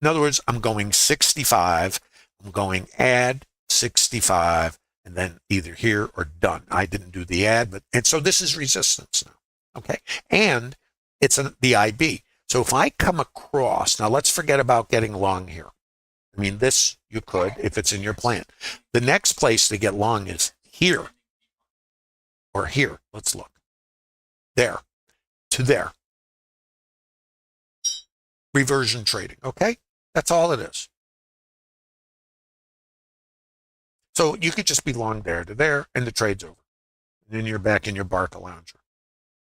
S1: other words, I'm going 65. I'm going ad 65, and then either here or done. I didn't do the ad, and so this is resistance now. Okay. And it's the IB. So if I come across, now let's forget about getting long here. This you could if it's in your plan. The next place to get long is here or here. Let's look. There to there. Reversion trading. Okay. That's all it is. So you could just be long there to there, and the trade's over. And then you're back in your Barca Lounger.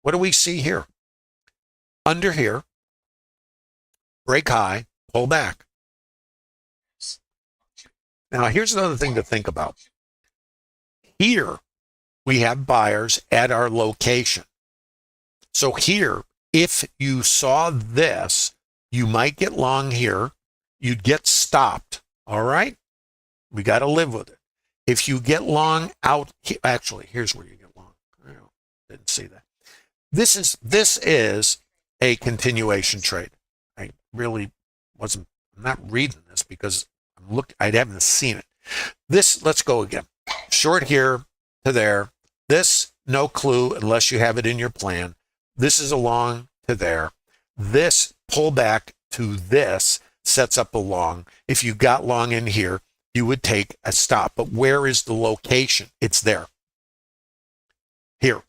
S1: What do we see here? Under here, break high, pull back. Now, here's another thing to think about. Here, we have buyers at our location. So here, if you saw this, you might get long here. You'd get stopped All right? We got to live with it. If you get long out, actually, here's where you get long. I didn't see that. This is a continuation trade. I really wasn't, I'm not reading this because I haven't seen it. This, let's go again. Short here to there. This, no clue unless you have it in your plan. This is a long to there. This pullback to this sets up a long. If you got long in here, you would take a stop. But where is the location? It's there. Here.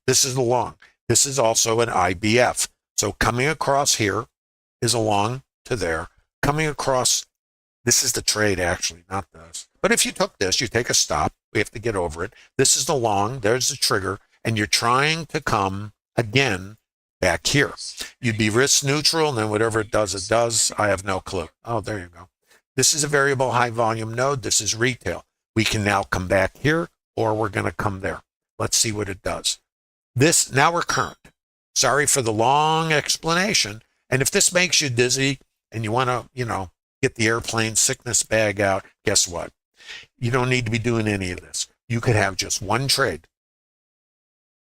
S1: This is the long. This is also an IBF. So coming across here is a long to there. Coming across, this is the trade actually, not this. But if you took this, you take a stop. We have to get over it. This is the long. There's the trigger. And you're trying to come again back here. You'd be risk neutral, and then whatever it does, it does. I have no clue. Oh, there you go. This is a variable high volume node. This is retail. We can now come back here, or we're going to come there. Let's see what it does. This, now we're current. Sorry for the long explanation. And if this makes you dizzy and you want to, get the airplane sickness bag out, guess what? You don't need to be doing any of this. You could have just one trade.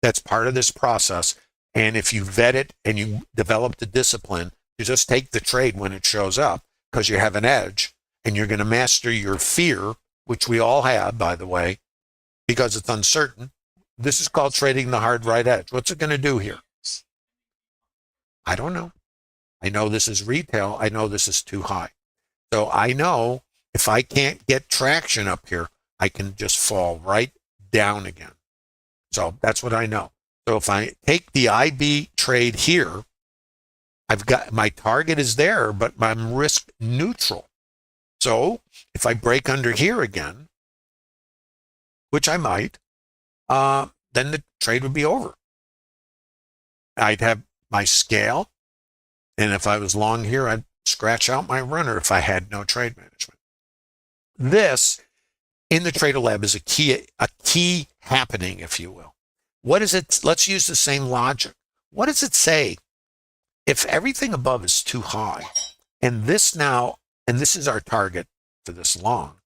S1: That's part of this process. And if you vet it and you develop the discipline, you just take the trade when it shows up because you have an edge and you're going to master your fear, which we all have, by the way, because it's uncertain. This is called trading the hard right edge. What's it going to do here? I don't know. I know this is retail. I know this is too high. So I know if I can't get traction up here, I can just fall right down again. So that's what I know. So if I take the IB trade here, I've got my target is there, but I'm risk neutral. So if I break under here again, which I might, then the trade would be over. I'd have my scale, and if I was long here, I'd scratch out my runner if I had no trade management. This in the Trader Lab is a key happening, if you will. What is it? Let's use the same logic. What does it say? If everything above is too high, and this now, and this is our target for this long,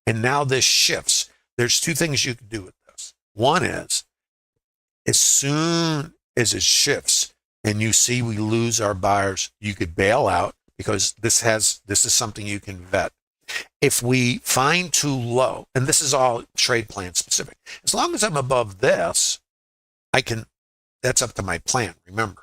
S1: and now this shifts, there's two things you can do with this. One is, as soon as it shifts and you see we lose our buyers, you could bail out because this is something you can vet. If we find too low, and this is all trade plan specific, as long as I'm above this, that's up to my plan, remember.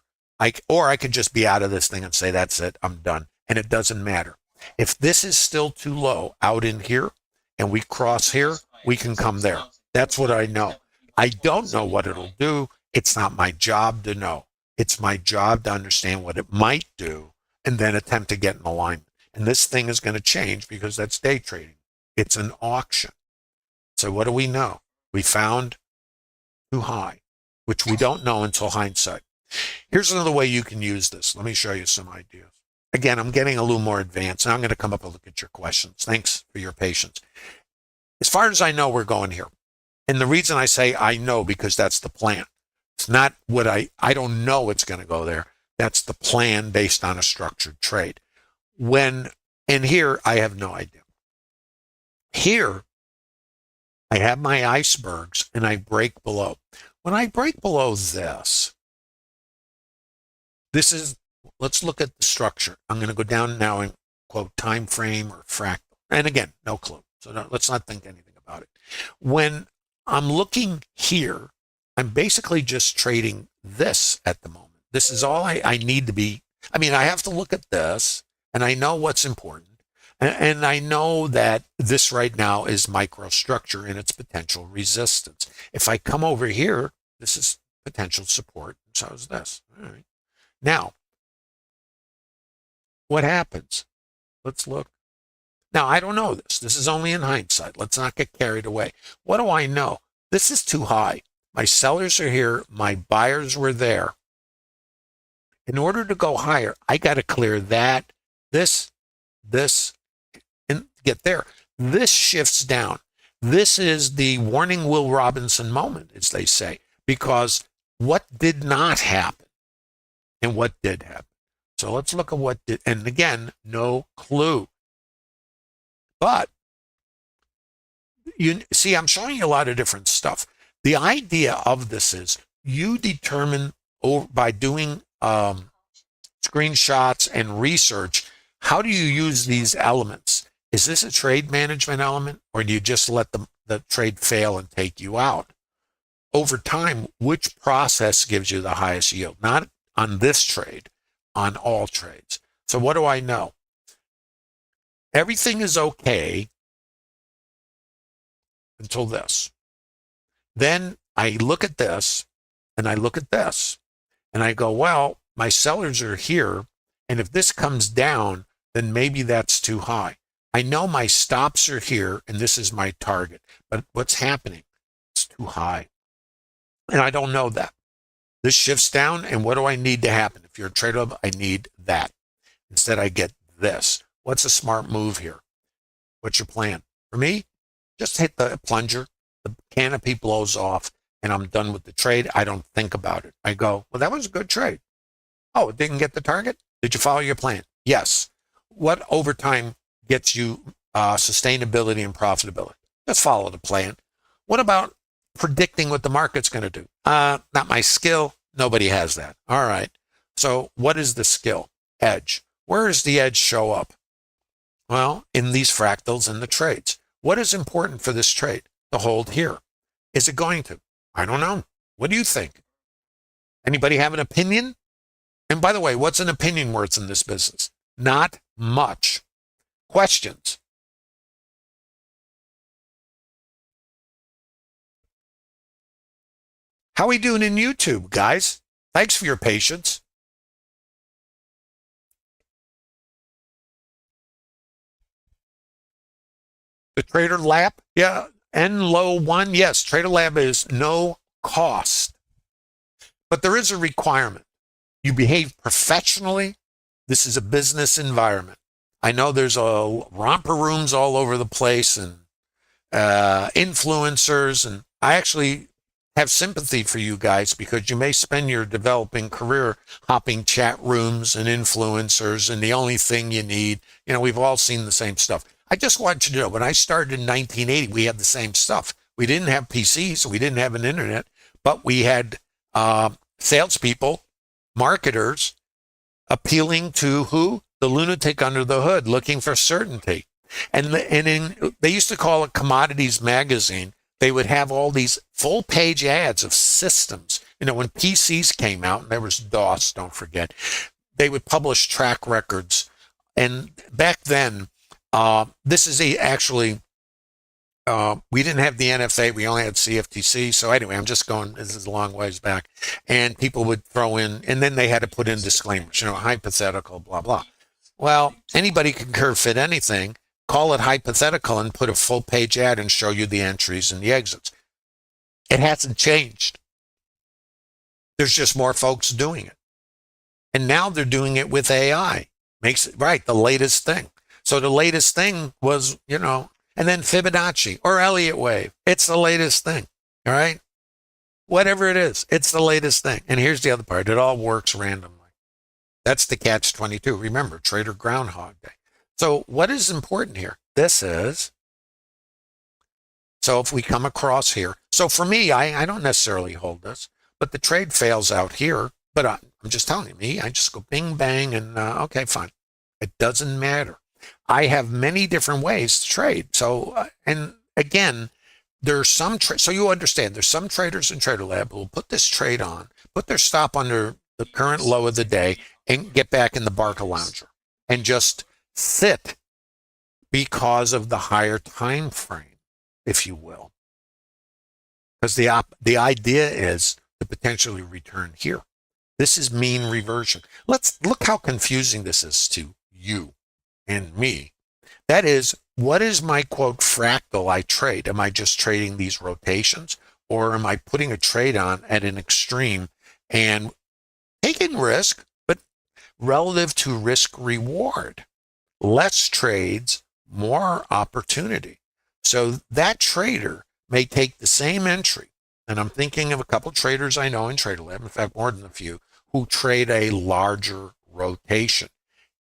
S1: Or I could just be out of this thing and say, that's it, I'm done. And it doesn't matter. If this is still too low out in here and we cross here, we can come there. That's what I know. I don't know what it'll do. It's not my job to know. It's my job to understand what it might do and then attempt to get in alignment. And this thing is going to change because that's day trading. It's an auction. So what do we know? We found too high, which we don't know until hindsight. Here's another way you can use this. Let me show you some ideas. Again, I'm getting a little more advanced, and I'm going to come up and look at your questions. Thanks for your patience. As far as I know, we're going here. And the reason I say I know, because that's the plan. It's not what I don't know it's going to go there. That's the plan based on a structured trade. And here, I have no idea. Here, I have my icebergs, and I break below. When I break below this is, let's look at the structure. I'm going to go down now and quote time frame or fractal. And again, no clue. So let's not think anything about it. When I'm looking here, I'm basically just trading this at the moment. This is all I need to be. I mean, I have to look at this, and I know what's important. And I know that this right now is microstructure and its potential resistance. If I come over here, this is potential support. So is this. All right. Now, what happens? Let's look. Now, I don't know this. This is only in hindsight. Let's not get carried away. What do I know? This is too high. My sellers are here. My buyers were there. In order to go higher, I got to clear that, this, and get there. This shifts down. This is the warning Will Robinson moment, as they say, because what did not happen and what did happen. So let's look at what did, and again, no clue. But you see, I'm showing you a lot of different stuff. The idea of this is you determine by doing screenshots and research, how do you use these elements? Is this a trade management element, or do you just let the trade fail and take you out? Over time, which process gives you the highest yield? Not on this trade, on all trades. So what do I know? Everything is okay until this. Then I look at this, and I look at this, and I go, well, my sellers are here, and if this comes down, then maybe that's too high. I know my stops are here, and this is my target, but what's happening? It's too high. And I don't know that. This shifts down, and what do I need to happen? If you're a trader, I need that. Instead, I get this. What's a smart move here? What's your plan? For me, just hit the plunger, the canopy blows off, and I'm done with the trade. I don't think about it. I go, well, that was a good trade. Oh, it didn't get the target? Did you follow your plan? Yes. What over time gets you sustainability and profitability? Just follow the plan. What about predicting what the market's going to do? Not my skill. Nobody has that. All right. So what is the skill? Edge. Where does the edge show up? Well, in these fractals and the trades. What is important for this trade? To hold here. Is it going to? I don't know. What do you think? Anybody have an opinion? And by the way, what's an opinion worth in this business? Not much. Questions? How are we doing in YouTube, guys? Thanks for your patience. The Trader Lab? Yeah. Low 1? Yes. Trader Lab is no cost. But there is a requirement. You behave professionally. This is a business environment. I know there's romper rooms all over the place and influencers, and I actually have sympathy for you guys because you may spend your developing career hopping chat rooms and influencers, and the only thing you need, we've all seen the same stuff. I just want you to know, when I started in 1980, we had the same stuff. We didn't have PCs, we didn't have an internet, but we had salespeople, marketers, appealing to who? The lunatic under the hood, looking for certainty. And they used to call it Commodities Magazine. They would have all these full-page ads of systems. When PCs came out, and there was DOS, don't forget, they would publish track records. And back then, this is actually, we didn't have the NFA, we only had CFTC. So anyway, I'm just going, this is a long ways back. And people would throw in, and then they had to put in disclaimers, hypothetical, blah, blah. Well, anybody can curve fit anything, call it hypothetical, and put a full page ad and show you the entries and the exits. It hasn't changed. There's just more folks doing it. And now they're doing it with AI. Makes it right, the latest thing. So the latest thing was, and then Fibonacci or Elliott wave. It's the latest thing. All right. Whatever it is, it's the latest thing. And here's the other part. It all works randomly. That's the catch-22. Remember, Trader Groundhog Day. So what is important here? This is, so if we come across here, so for me, I don't necessarily hold this, but the trade fails out here. But I'm just telling you, I just go bing, bang, and okay, fine. It doesn't matter. I have many different ways to trade. So, and again, there's some, so you understand, there's some traders in Trader Lab who will put this trade on, put their stop under the current low of the day, and get back in the Barca Lounger and just sit because of the higher time frame, if you will. Because the idea is to potentially return here. This is mean reversion. Let's look how confusing this is to you and me. That is, what is my quote fractal I trade? Am I just trading these rotations, or am I putting a trade on at an extreme and taking risk, but relative to risk reward? Less trades, more opportunity. So that trader may take the same entry, and I'm thinking of a couple traders I know in Trader Lab, in fact more than a few, who trade a larger rotation.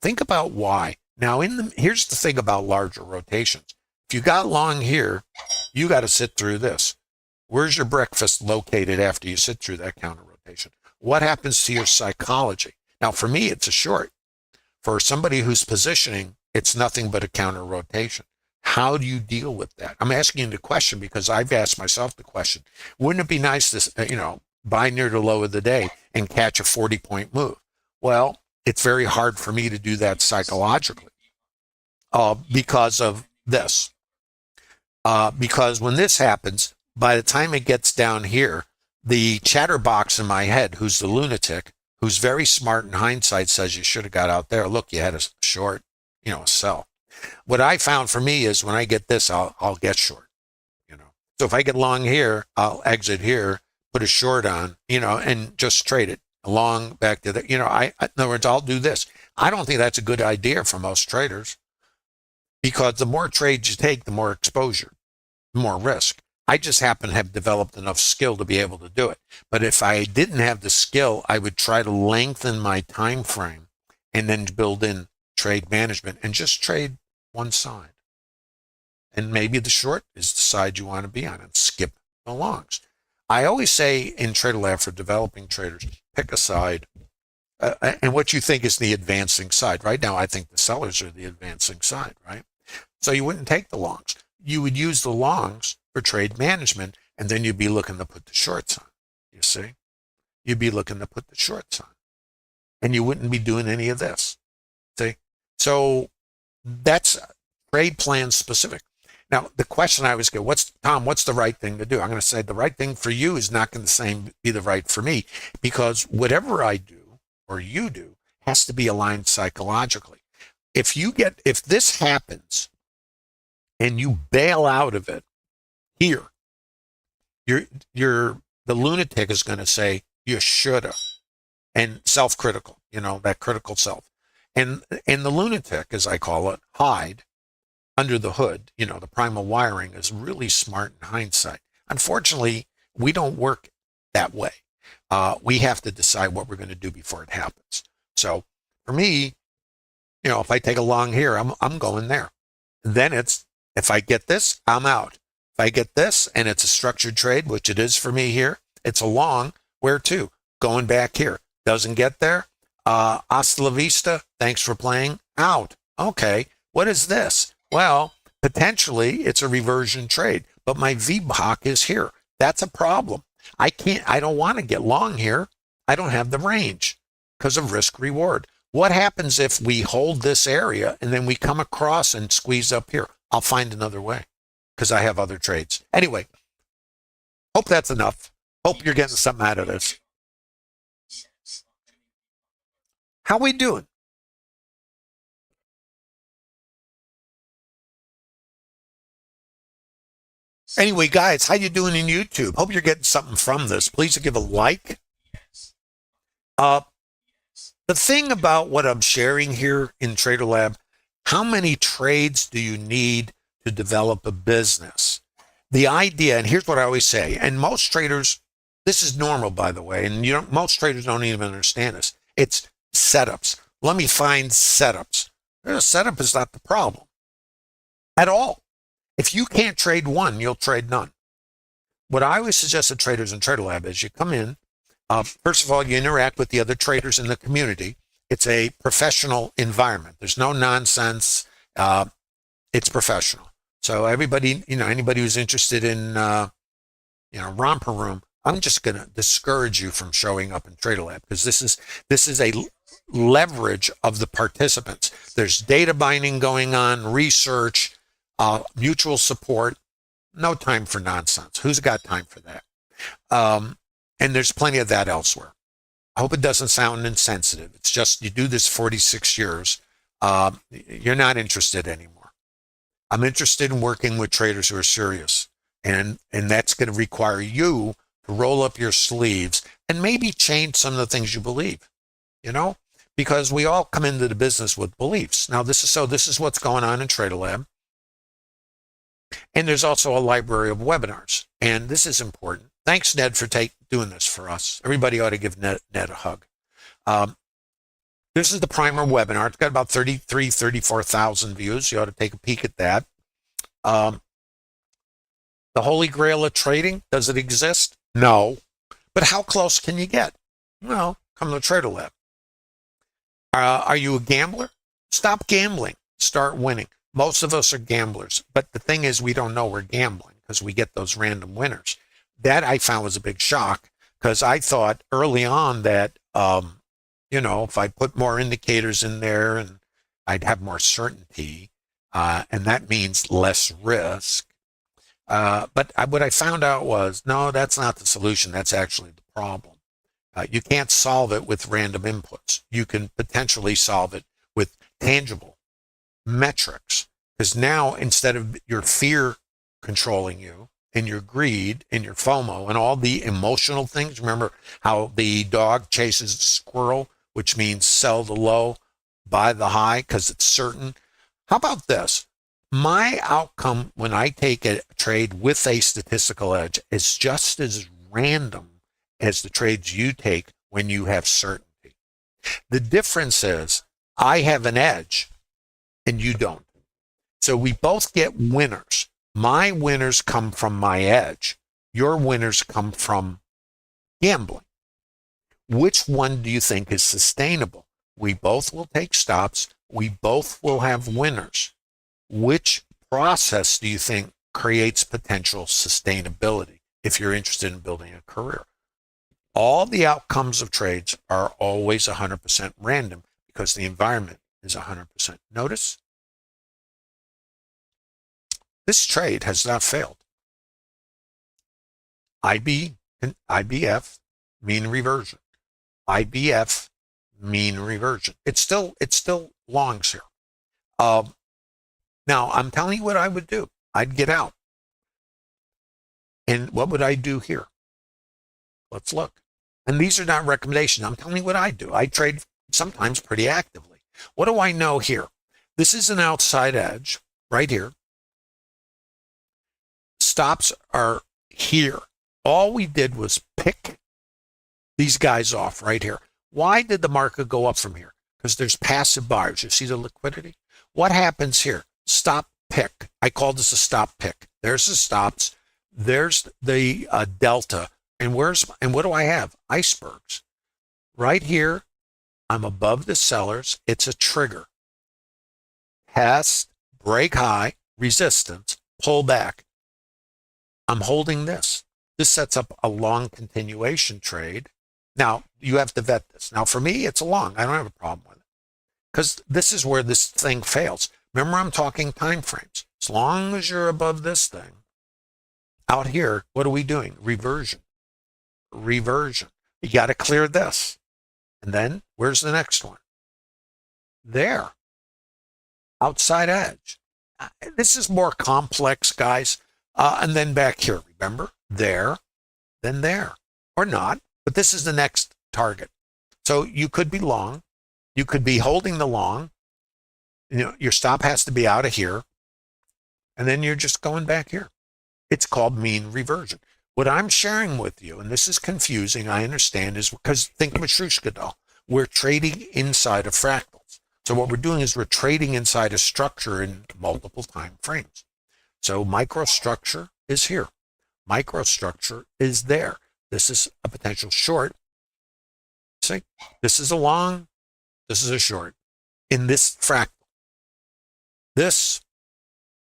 S1: Think about why. Now, here's the thing about larger rotations. If you got long here, you got to sit through this. Where's your breakfast located after you sit through that counter rotation? What happens to your psychology? Now, for me, it's a short. For somebody who's positioning, it's nothing but a counter rotation. How do you deal with that? I'm asking you the question because I've asked myself the question. Wouldn't it be nice to, buy near the low of the day and catch a 40-point move? Well, it's very hard for me to do that psychologically because of this. Because when this happens, by the time it gets down here, the chatterbox in my head, who's the lunatic, who's very smart in hindsight, says you should have got out there. Look, you had a short, a sell. What I found for me is when I get this, I'll get short. So if I get long here, I'll exit here, put a short on, and just trade it long back to the, in other words, I'll do this. I don't think that's a good idea for most traders because the more trades you take, the more exposure, the more risk. I just happen to have developed enough skill to be able to do it. But if I didn't have the skill, I would try to lengthen my time frame and then build in trade management and just trade one side. And maybe the short is the side you want to be on and skip the longs. I always say in Trader Lab for developing traders, pick a side and what you think is the advancing side. Right now, I think the sellers are the advancing side, right? So you wouldn't take the longs. You would use the longs for trade management, and then you'd be looking to put the shorts on, you see? You'd be looking to put the shorts on, and you wouldn't be doing any of this, see? So that's trade plan specific. Now, the question I always get, what's the right thing to do? I'm going to say the right thing for you is not going to be the right for me because whatever I do or you do has to be aligned psychologically. If this happens and you bail out of it here, the lunatic is going to say you shoulda, and self-critical, that critical self, and the lunatic, as I call it, hide under the hood. The primal wiring is really smart in hindsight. Unfortunately, we don't work that way. We have to decide what we're going to do before it happens. So for me, if I take a long here, I'm going there. Then if I get this, I'm out. If I get this and it's a structured trade, which it is for me here, it's a long. Where to? Going back here. Doesn't get there. Hasta la vista. Thanks for playing. Out. Okay. What is this? Well, potentially it's a reversion trade, but my VPOC is here. That's a problem. I don't want to get long here. I don't have the range because of risk reward. What happens if we hold this area and then we come across and squeeze up here? I'll find another way because I have other trades. Anyway, hope that's enough. Hope you're getting something out of this. How we doing? Anyway, guys, how you doing in YouTube? Hope you're getting something from this. Please give a like. The thing about what I'm sharing here in Trader Lab, how many trades do you need to develop a business? The idea, and here's what I always say, and most traders, this is normal, by the way, and most traders don't even understand this. It's setups. Let me find setups. A setup is not the problem at all. If you can't trade one, you'll trade none. What I always suggest to traders in Trader Lab is you come in. First of all, you interact with the other traders in the community. It's a professional environment. There's no nonsense. It's professional. So everybody, anybody who's interested in, romper room, I'm just going to discourage you from showing up in Trader Lab because this is a leverage of the participants. There's data binding going on, research, mutual support. No time for nonsense. Who's got time for that? And there's plenty of that elsewhere. I hope it doesn't sound insensitive. It's just you do this 46 years. You're not interested anymore. I'm interested in working with traders who are serious. And that's going to require you to roll up your sleeves and maybe change some of the things you believe, because we all come into the business with beliefs. Now, this is what's going on in Trader Lab. And there's also a library of webinars. And this is important. Thanks, Ned, for doing this for us. Everybody ought to give Ned a hug. This is the Primer webinar. It's got about 34,000 views. You ought to take a peek at that. The Holy Grail of trading, does it exist? No. But how close can you get? Well, come to Trader Lab. Are you a gambler? Stop gambling. Start winning. Most of us are gamblers. But the thing is, we don't know we're gambling because we get those random winners. That I found was a big shock because I thought early on that, if I put more indicators in there and I'd have more certainty, and that means less risk. But what I found out was, no, that's not the solution. That's actually the problem. You can't solve it with random inputs. You can potentially solve it with tangible metrics. Because now, instead of your fear controlling you and your greed and your FOMO and all the emotional things, remember how the dog chases the squirrel, which means sell the low, buy the high because it's certain. How about this? My outcome when I take a trade with a statistical edge is just as random as the trades you take when you have certainty. The difference is I have an edge and you don't. So we both get winners. My winners come from my edge. Your winners come from gambling. Which one do you think is sustainable? We both will take stops. We both will have winners. Which process do you think creates potential sustainability if you're interested in building a career? All the outcomes of trades are always 100% random because the environment is 100%. Notice this trade has not failed. IBF, mean reversion. IBF, mean reversion. It's still longs here. Now, I'm telling you what I would do. I'd get out. And what would I do here? Let's look. And these are not recommendations. I'm telling you what I do. I trade sometimes pretty actively. What do I know here? This is an outside edge right here. Stops are here. All we did was pick these guys off right here. Why did the market go up from here? Because there's passive buyers. You see the liquidity? What happens here? Stop pick. I call this a stop pick. There's the stops. There's the delta. And what do I have? Icebergs. Right here, I'm above the sellers. It's a trigger. Test, break high, resistance, pull back. I'm holding this. This sets up a long continuation trade. Now, you have to vet this. Now, for me, it's a long. I don't have a problem with it. Because this is where this thing fails. Remember, I'm talking time frames. As long as you're above this thing, out here, what are we doing? Reversion. Reversion. You got to clear this. And then, where's the next one? There. Outside edge. This is more complex, guys. And then back here, remember? There, then there. Or not, but this is the next target. So you could be long. You could be holding the long. Your stop has to be out of here. And then you're just going back here. It's called mean reversion. What I'm sharing with you, and this is confusing, I understand, is because think Matryoshka doll. We're trading inside of fractals. So what we're doing is we're trading inside a structure in multiple time frames. So microstructure is here. Microstructure is there. This is a potential short. See, this is a long, this is a short. In this fractal. This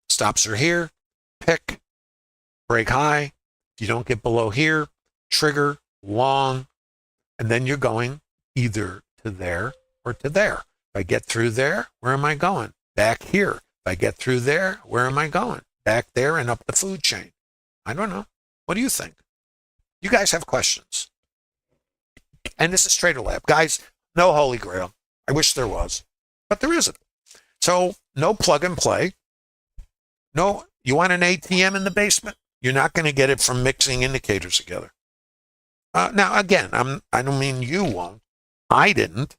S1: stops are here, pick, break high. If you don't get below here, trigger, long, and then you're going either to there or to there. If I get through there, where am I going? Back here. If I get through there, where am I going? Back there and up the food chain. I don't know. What do you think? You guys have questions. And this is Trader Lab. Guys, no holy grail. I wish there was, but there isn't. So no plug and play. No, you want an ATM in the basement? You're not going to get it from mixing indicators together. Now, again, I don't mean you won't. I didn't.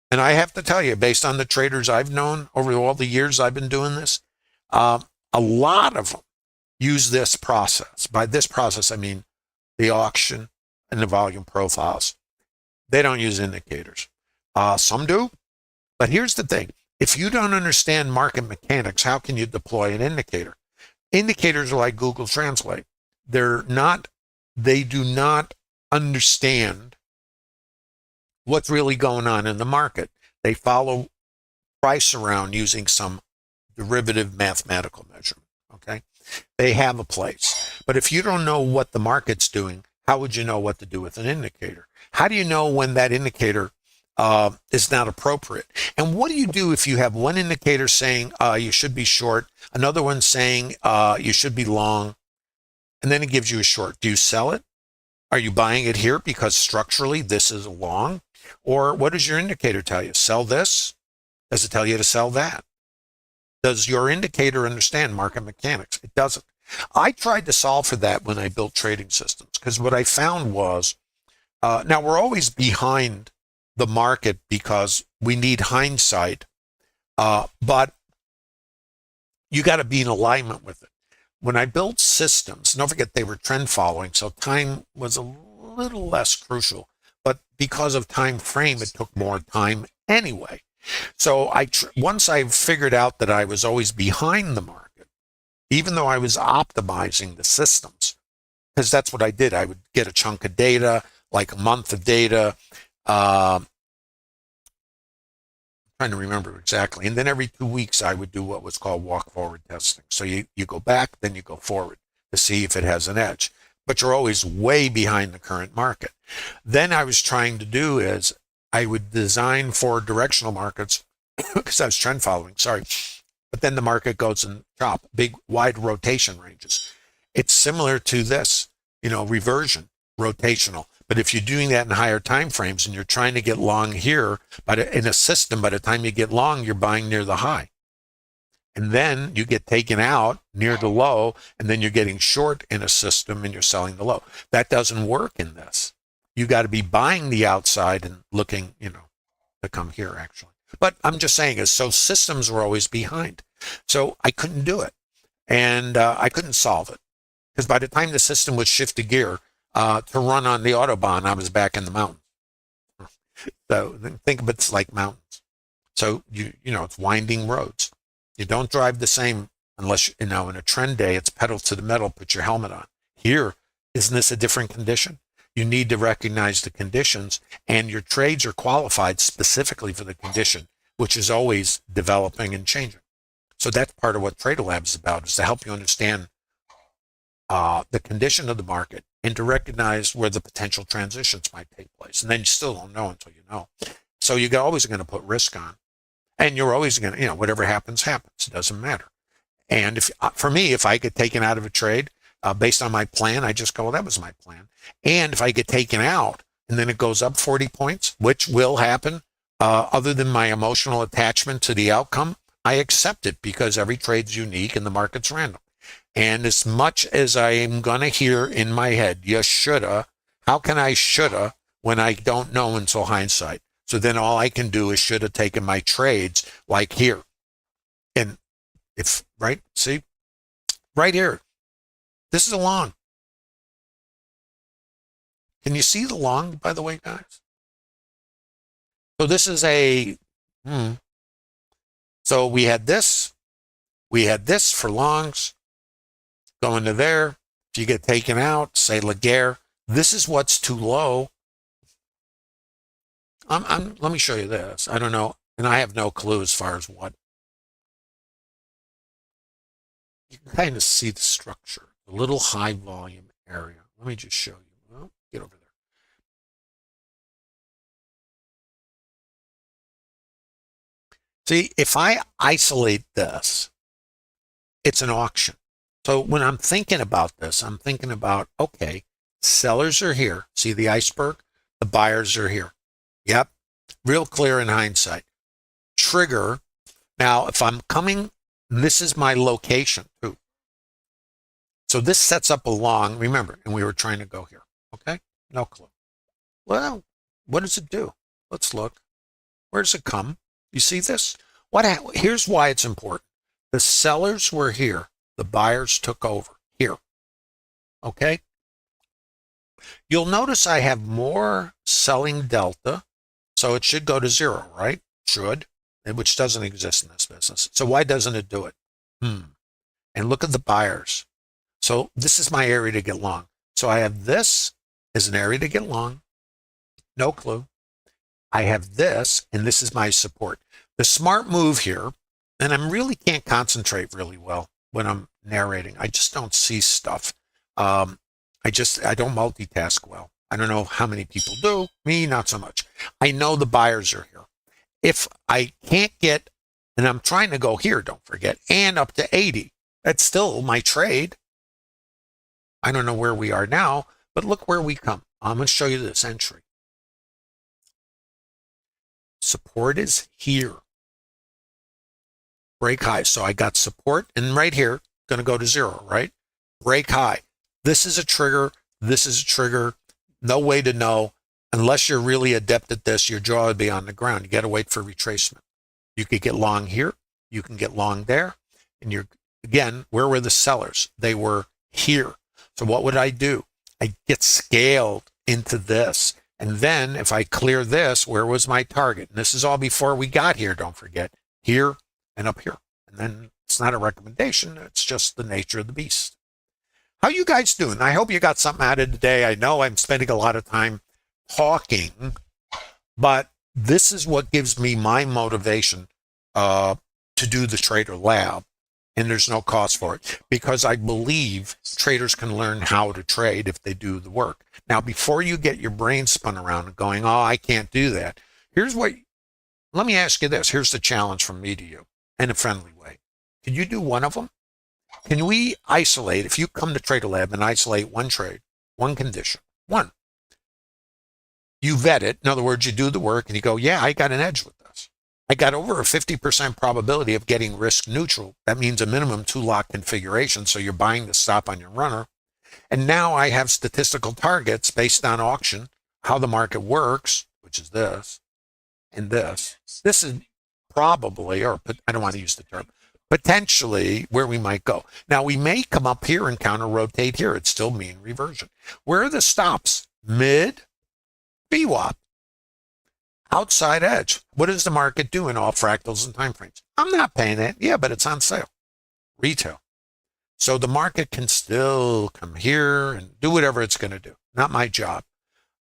S1: And I have to tell you, based on the traders I've known over all the years I've been doing this, a lot of them use this process. By this process, I mean the auction and the volume profiles. They don't use indicators. Some do, But here's the thing. If you don't understand market mechanics, how can you deploy an indicator? Indicators are like Google Translate. They do not understand what's really going on in the market. They follow price around using some derivative mathematical measurement. Okay. They have a place. But if you don't know what the market's doing, how would you know what to do with an indicator? How do you know when that indicator is not appropriate? And what do you do if you have one indicator saying you should be short, another one saying you should be long, and then it gives you a short? Do you sell it? Are you buying it here because structurally this is a long? Or what does your indicator tell you? Sell this? Does it tell you to sell that? Does your indicator understand market mechanics? It doesn't. I tried to solve for that when I built trading systems, because what I found was, now we're always behind the market because we need hindsight, but you got to be in alignment with it. When I built systems, don't forget they were trend following, so time was a little less crucial, but because of time frame, it took more time anyway. So once I figured out that I was always behind the market, even though I was optimizing the systems, because that's what I did. I would get a chunk of data, like a month of data, trying to remember exactly. And then every 2 weeks, I would do what was called walk forward testing. So you go back, then you go forward to see if it has an edge. But you're always way behind the current market. Then I was trying to do is I would design for directional markets because I was trend following, sorry. But then the market goes and chop, big, wide rotation ranges. It's similar to this, reversion, rotational. But if you're doing that in higher time frames and you're trying to get long here, but in a system, by the time you get long, you're buying near the high. And then you get taken out near the low, and then you're getting short in a system and you're selling the low. That doesn't work in this. You got to be buying the outside and looking, to come here actually. But I'm just saying, so systems were always behind. So I couldn't do it. And I couldn't solve it. Because by the time the system would shift a gear to run on the Autobahn, I was back in the mountains. So think of it like mountains. So, it's winding roads. You don't drive the same unless, in a trend day, it's pedal to the metal, put your helmet on. Here, isn't this a different condition? You need to recognize the conditions, and your trades are qualified specifically for the condition, which is always developing and changing. So that's part of what Trader Lab is about, is to help you understand the condition of the market and to recognize where the potential transitions might take place. And then you still don't know until you know. So you're always going to put risk on. And you're always going to, whatever happens, happens. It doesn't matter. And for me, if I get taken out of a trade based on my plan, I just go, well, that was my plan. And if I get taken out and then it goes up 40 points, which will happen, other than my emotional attachment to the outcome, I accept it because every trade's unique and the market's random. And as much as I am going to hear in my head, you shoulda, how can I shoulda when I don't know until hindsight? So then all I can do is should have taken my trades like here. And see, right here, this is a long. Can you see the long, by the way, guys? So this is so we had this for longs, going to there. If you get taken out, say Laguerre, this is what's too low. Let me show you this. I don't know, and I have no clue as far as what. You can kind of see the structure, the little high volume area. Let me just show you. Well, get over there. See, if I isolate this, it's an auction. So when I'm thinking about this, I'm thinking about, okay, sellers are here. See the iceberg? The buyers are here. Yep. Real clear in hindsight. Trigger. Now, if I'm coming, this is my location too. So this sets up a long, remember, and we were trying to go here. Okay? No clue. Well, what does it do? Let's look. Where does it come? You see this? Here's why it's important. The sellers were here. The buyers took over here. Okay? You'll notice I have more selling delta, so it should go to zero, right? Should. which doesn't exist in this business. So why doesn't it do it? And look at the buyers. So this is my area to get long. So I have this as an area to get long. No clue. I have this, and this is my support. The smart move here, and I really can't concentrate really well when I'm narrating. I just don't see stuff. I don't multitask well. I don't know how many people do. Me, not so much. I know the buyers are here. If I can't get, and I'm trying to go here, don't forget, and up to 80, that's still my trade. I don't know where we are now, but look where we come. I'm going to show you this entry. Support is here. Break high. So I got support, and right here, going to go to 0, right? Break high. This is a trigger. This is a trigger. No way to know. Unless you're really adept at this, your jaw would be on the ground. You got to wait for retracement. You could get long here. You can get long there. And you're, again, where were the sellers? They were here. So what would I do? I get scaled into this. And then if I clear this, where was my target? And this is all before we got here, don't forget. Here and up here. And then it's not a recommendation. It's just the nature of the beast. How you guys doing? I hope you got something out of today. I know I'm spending a lot of time talking, but this is what gives me my motivation to do the Trader Lab. And there's no cost for it because I believe traders can learn how to trade if they do the work. Now, before you get your brain spun around and going, oh, I can't do that. Let me ask you this. Here's the challenge from me to you in a friendly way. Can you do one of them? Can we isolate, if you come to Trader Lab and isolate one trade, one condition, one, you vet it. In other words, you do the work and you go, yeah, I got an edge with this. I got over a 50% probability of getting risk neutral. That means a minimum 2-lot configuration. So you're buying the stop on your runner. And now I have statistical targets based on auction, how the market works, which is this and this. This is probably, or I don't want to use the term, potentially where we might go. Now we may come up here and counter rotate here. It's still mean reversion. Where are the stops? Mid, VWAP. Outside edge. What does the market do in all fractals and time frames? I'm not paying it. Yeah, but it's on sale. Retail. So the market can still come here and do whatever it's going to do. Not my job.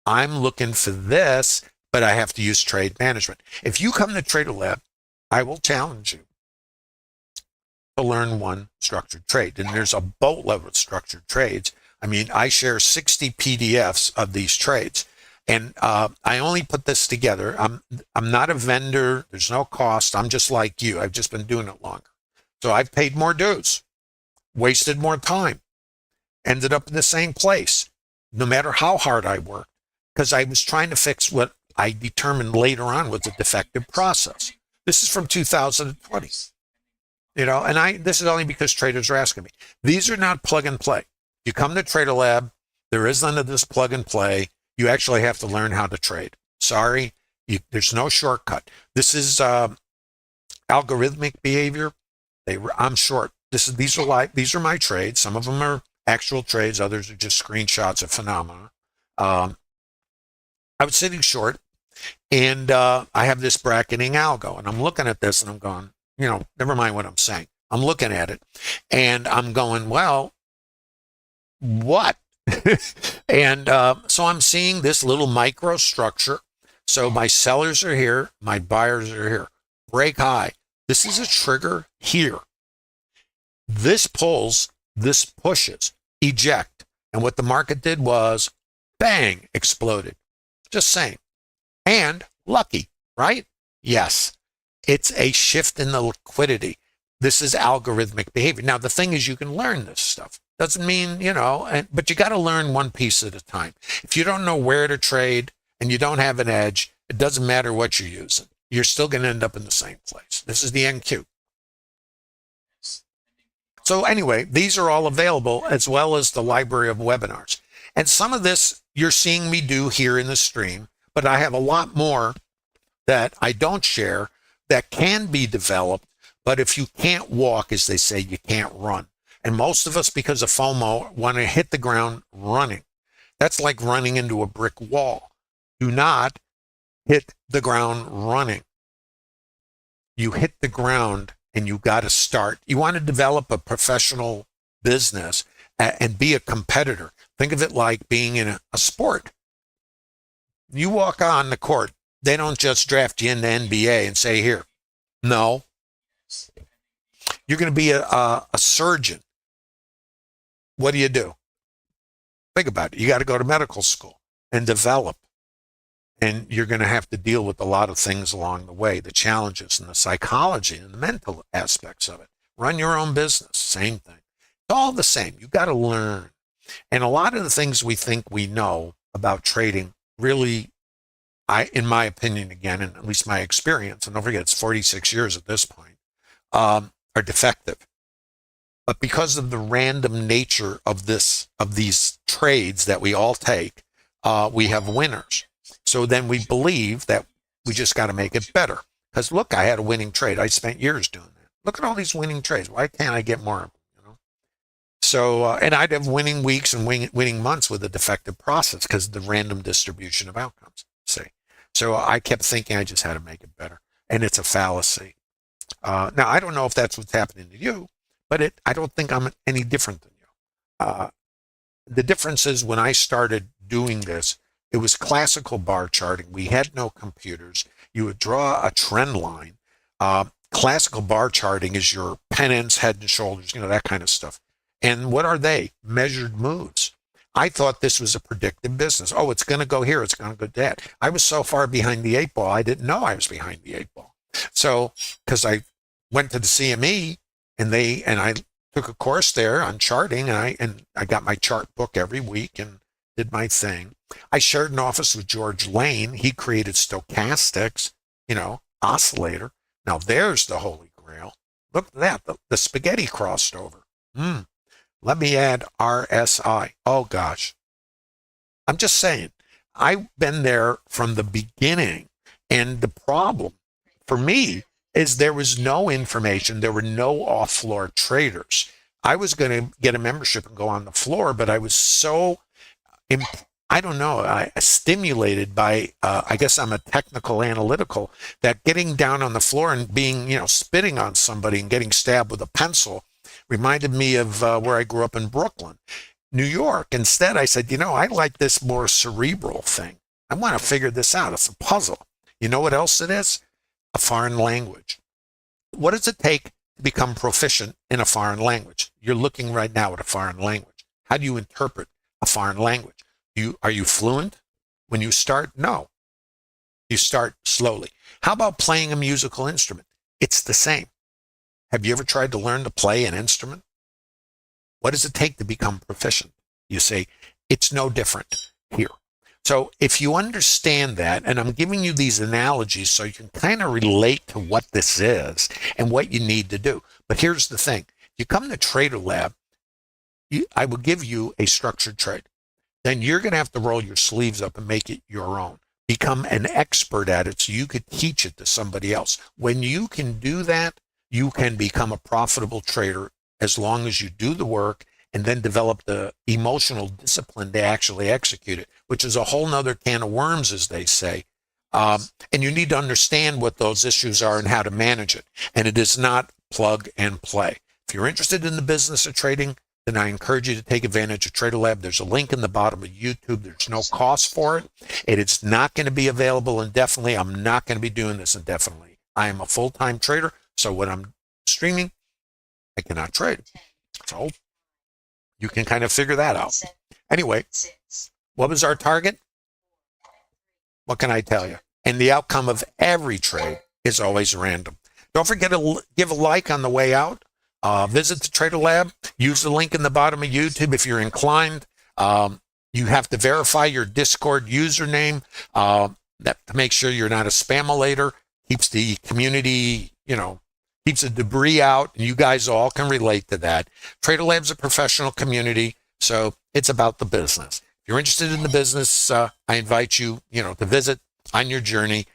S1: I'm looking for this, but I have to use trade management. If you come to Trader Lab, I will challenge you to learn one structured trade. And there's a boatload of structured trades. I mean, I share 60 PDFs of these trades. And I only put this together. I'm not a vendor. There's no cost. I'm just like you. I've just been doing it longer. So I've paid more dues, wasted more time, ended up in the same place, no matter how hard I worked, because I was trying to fix what I determined later on was a defective process. This is from 2020. And this is only because traders are asking me. These are not plug and play. You come to Trader Lab, there is none of this plug and play. You actually have to learn how to trade. Sorry, there's no shortcut. This is algorithmic behavior. I'm short. These are my trades. Some of them are actual trades. Others are just screenshots of phenomena. I was sitting short, and I have this bracketing algo, and I'm looking at this, and I'm going, never mind what I'm saying. I'm looking at it, and I'm going, well, what? And so I'm seeing this little micro structure. So my sellers are here, my buyers are here. Break high. This is a trigger here. This pulls, this pushes, eject. And what the market did was, bang, exploded. Just saying. And lucky, right? Yes. It's a shift in the liquidity. This is algorithmic behavior. Now, the thing is, you can learn this stuff. Doesn't mean, but you got to learn one piece at a time. If you don't know where to trade and you don't have an edge, it doesn't matter what you're using. You're still going to end up in the same place. This is the NQ. So anyway, these are all available as well as the library of webinars. And some of this you're seeing me do here in the stream, but I have a lot more that I don't share that can be developed. But if you can't walk, as they say, you can't run. And most of us, because of FOMO, want to hit the ground running. That's like running into a brick wall. Do not hit the ground running. you hit the ground and you got to start. You want to develop a professional business and be a competitor. Think of it like being in a sport. You walk on the court, they don't just draft you in the NBA and say, here. No. You're going to be a surgeon. What do? Think about it. You got to go to medical school and develop. And you're going to have to deal with a lot of things along the way, the challenges and the psychology and the mental aspects of it. Run your own business, same thing. It's all the same. You got to learn. And a lot of the things we think we know about trading really, in my opinion, again, and at least my experience, and don't forget it's 46 years at this point, are defective. But because of the random nature of these trades that we all take, we have winners. So then we believe that we just got to make it better. Because look, I had a winning trade. I spent years doing that. Look at all these winning trades. Why can't I get more of them? So, and I'd have winning weeks and winning months with a defective process because of the random distribution of outcomes. See, so I kept thinking I just had to make it better, and it's a fallacy. Now I don't know if that's what's happening to you, but I don't think I'm any different than you. The difference is when I started doing this, it was classical bar charting. We had no computers. You would draw a trend line. Classical bar charting is your pennants, head and shoulders, that kind of stuff. And what are they? Measured moves. I thought this was a predictive business. Oh, it's going to go here. It's going to go that. I was so far behind the eight ball, I didn't know I was behind the eight ball. So, because I went to the CME and I took a course there on charting, and I got my chart book every week and did my thing. I shared an office with George Lane. He created stochastics, oscillator. Now there's the holy grail. Look at that. The spaghetti crossed over. Let me add RSI. Oh gosh. I'm just saying, I've been there from the beginning. And the problem for me is there was no information. There were no off-floor traders. I was going to get a membership and go on the floor, but I was so, stimulated by, I guess I'm a technical analytical, that getting down on the floor and being, spitting on somebody and getting stabbed with a pencil reminded me of where I grew up in Brooklyn, New York. Instead, I said, I like this more cerebral thing. I want to figure this out. It's a puzzle. You know what else it is? A foreign language. What does it take to become proficient in a foreign language? You're looking right now at a foreign language. How do you interpret a foreign language? Are you fluent when you start? No. You start slowly. How about playing a musical instrument? It's the same. Have you ever tried to learn to play an instrument? What does it take to become proficient? You say, it's no different here. So if you understand that, and I'm giving you these analogies so you can kind of relate to what this is and what you need to do. But here's the thing. You come to Trader Lab, I will give you a structured trade. Then you're going to have to roll your sleeves up and make it your own. Become an expert at it so you could teach it to somebody else. When you can do that, you can become a profitable trader as long as you do the work and then develop the emotional discipline to actually execute it, which is a whole nother can of worms, as they say. And you need to understand what those issues are and how to manage it. And it is not plug and play. If you're interested in the business of trading, then I encourage you to take advantage of Trader Lab. There's a link in the bottom of YouTube. There's no cost for it. It is not going to be available indefinitely. I'm not going to be doing this indefinitely. I am a full-time trader. So when I'm streaming, I cannot trade. So you can kind of figure that out. Anyway, what was our target? What can I tell you? And the outcome of every trade is always random. Don't forget to give a like on the way out. Visit the Trader Lab. Use the link in the bottom of YouTube if you're inclined. You have to verify your Discord username to make sure you're not a spamulator. Keeps the community, keeps the debris out, and you guys all can relate to that. Trader Lab's a professional community, so it's about the business. If you're interested in the business, I invite you, to visit on your journey.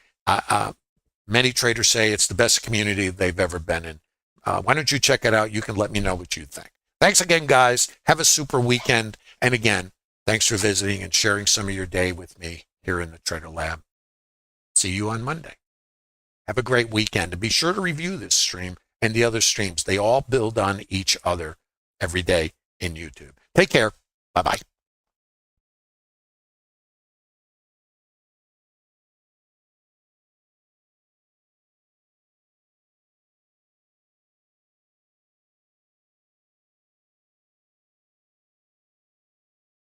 S1: Many traders say it's the best community they've ever been in. Why don't you check it out? You can let me know what you think. Thanks again, guys. Have a super weekend. And again, thanks for visiting and sharing some of your day with me here in the Trader Lab. See you on Monday. Have a great weekend. And be sure to review this stream and the other streams. They all build on each other every day in YouTube. Take care. Bye-bye.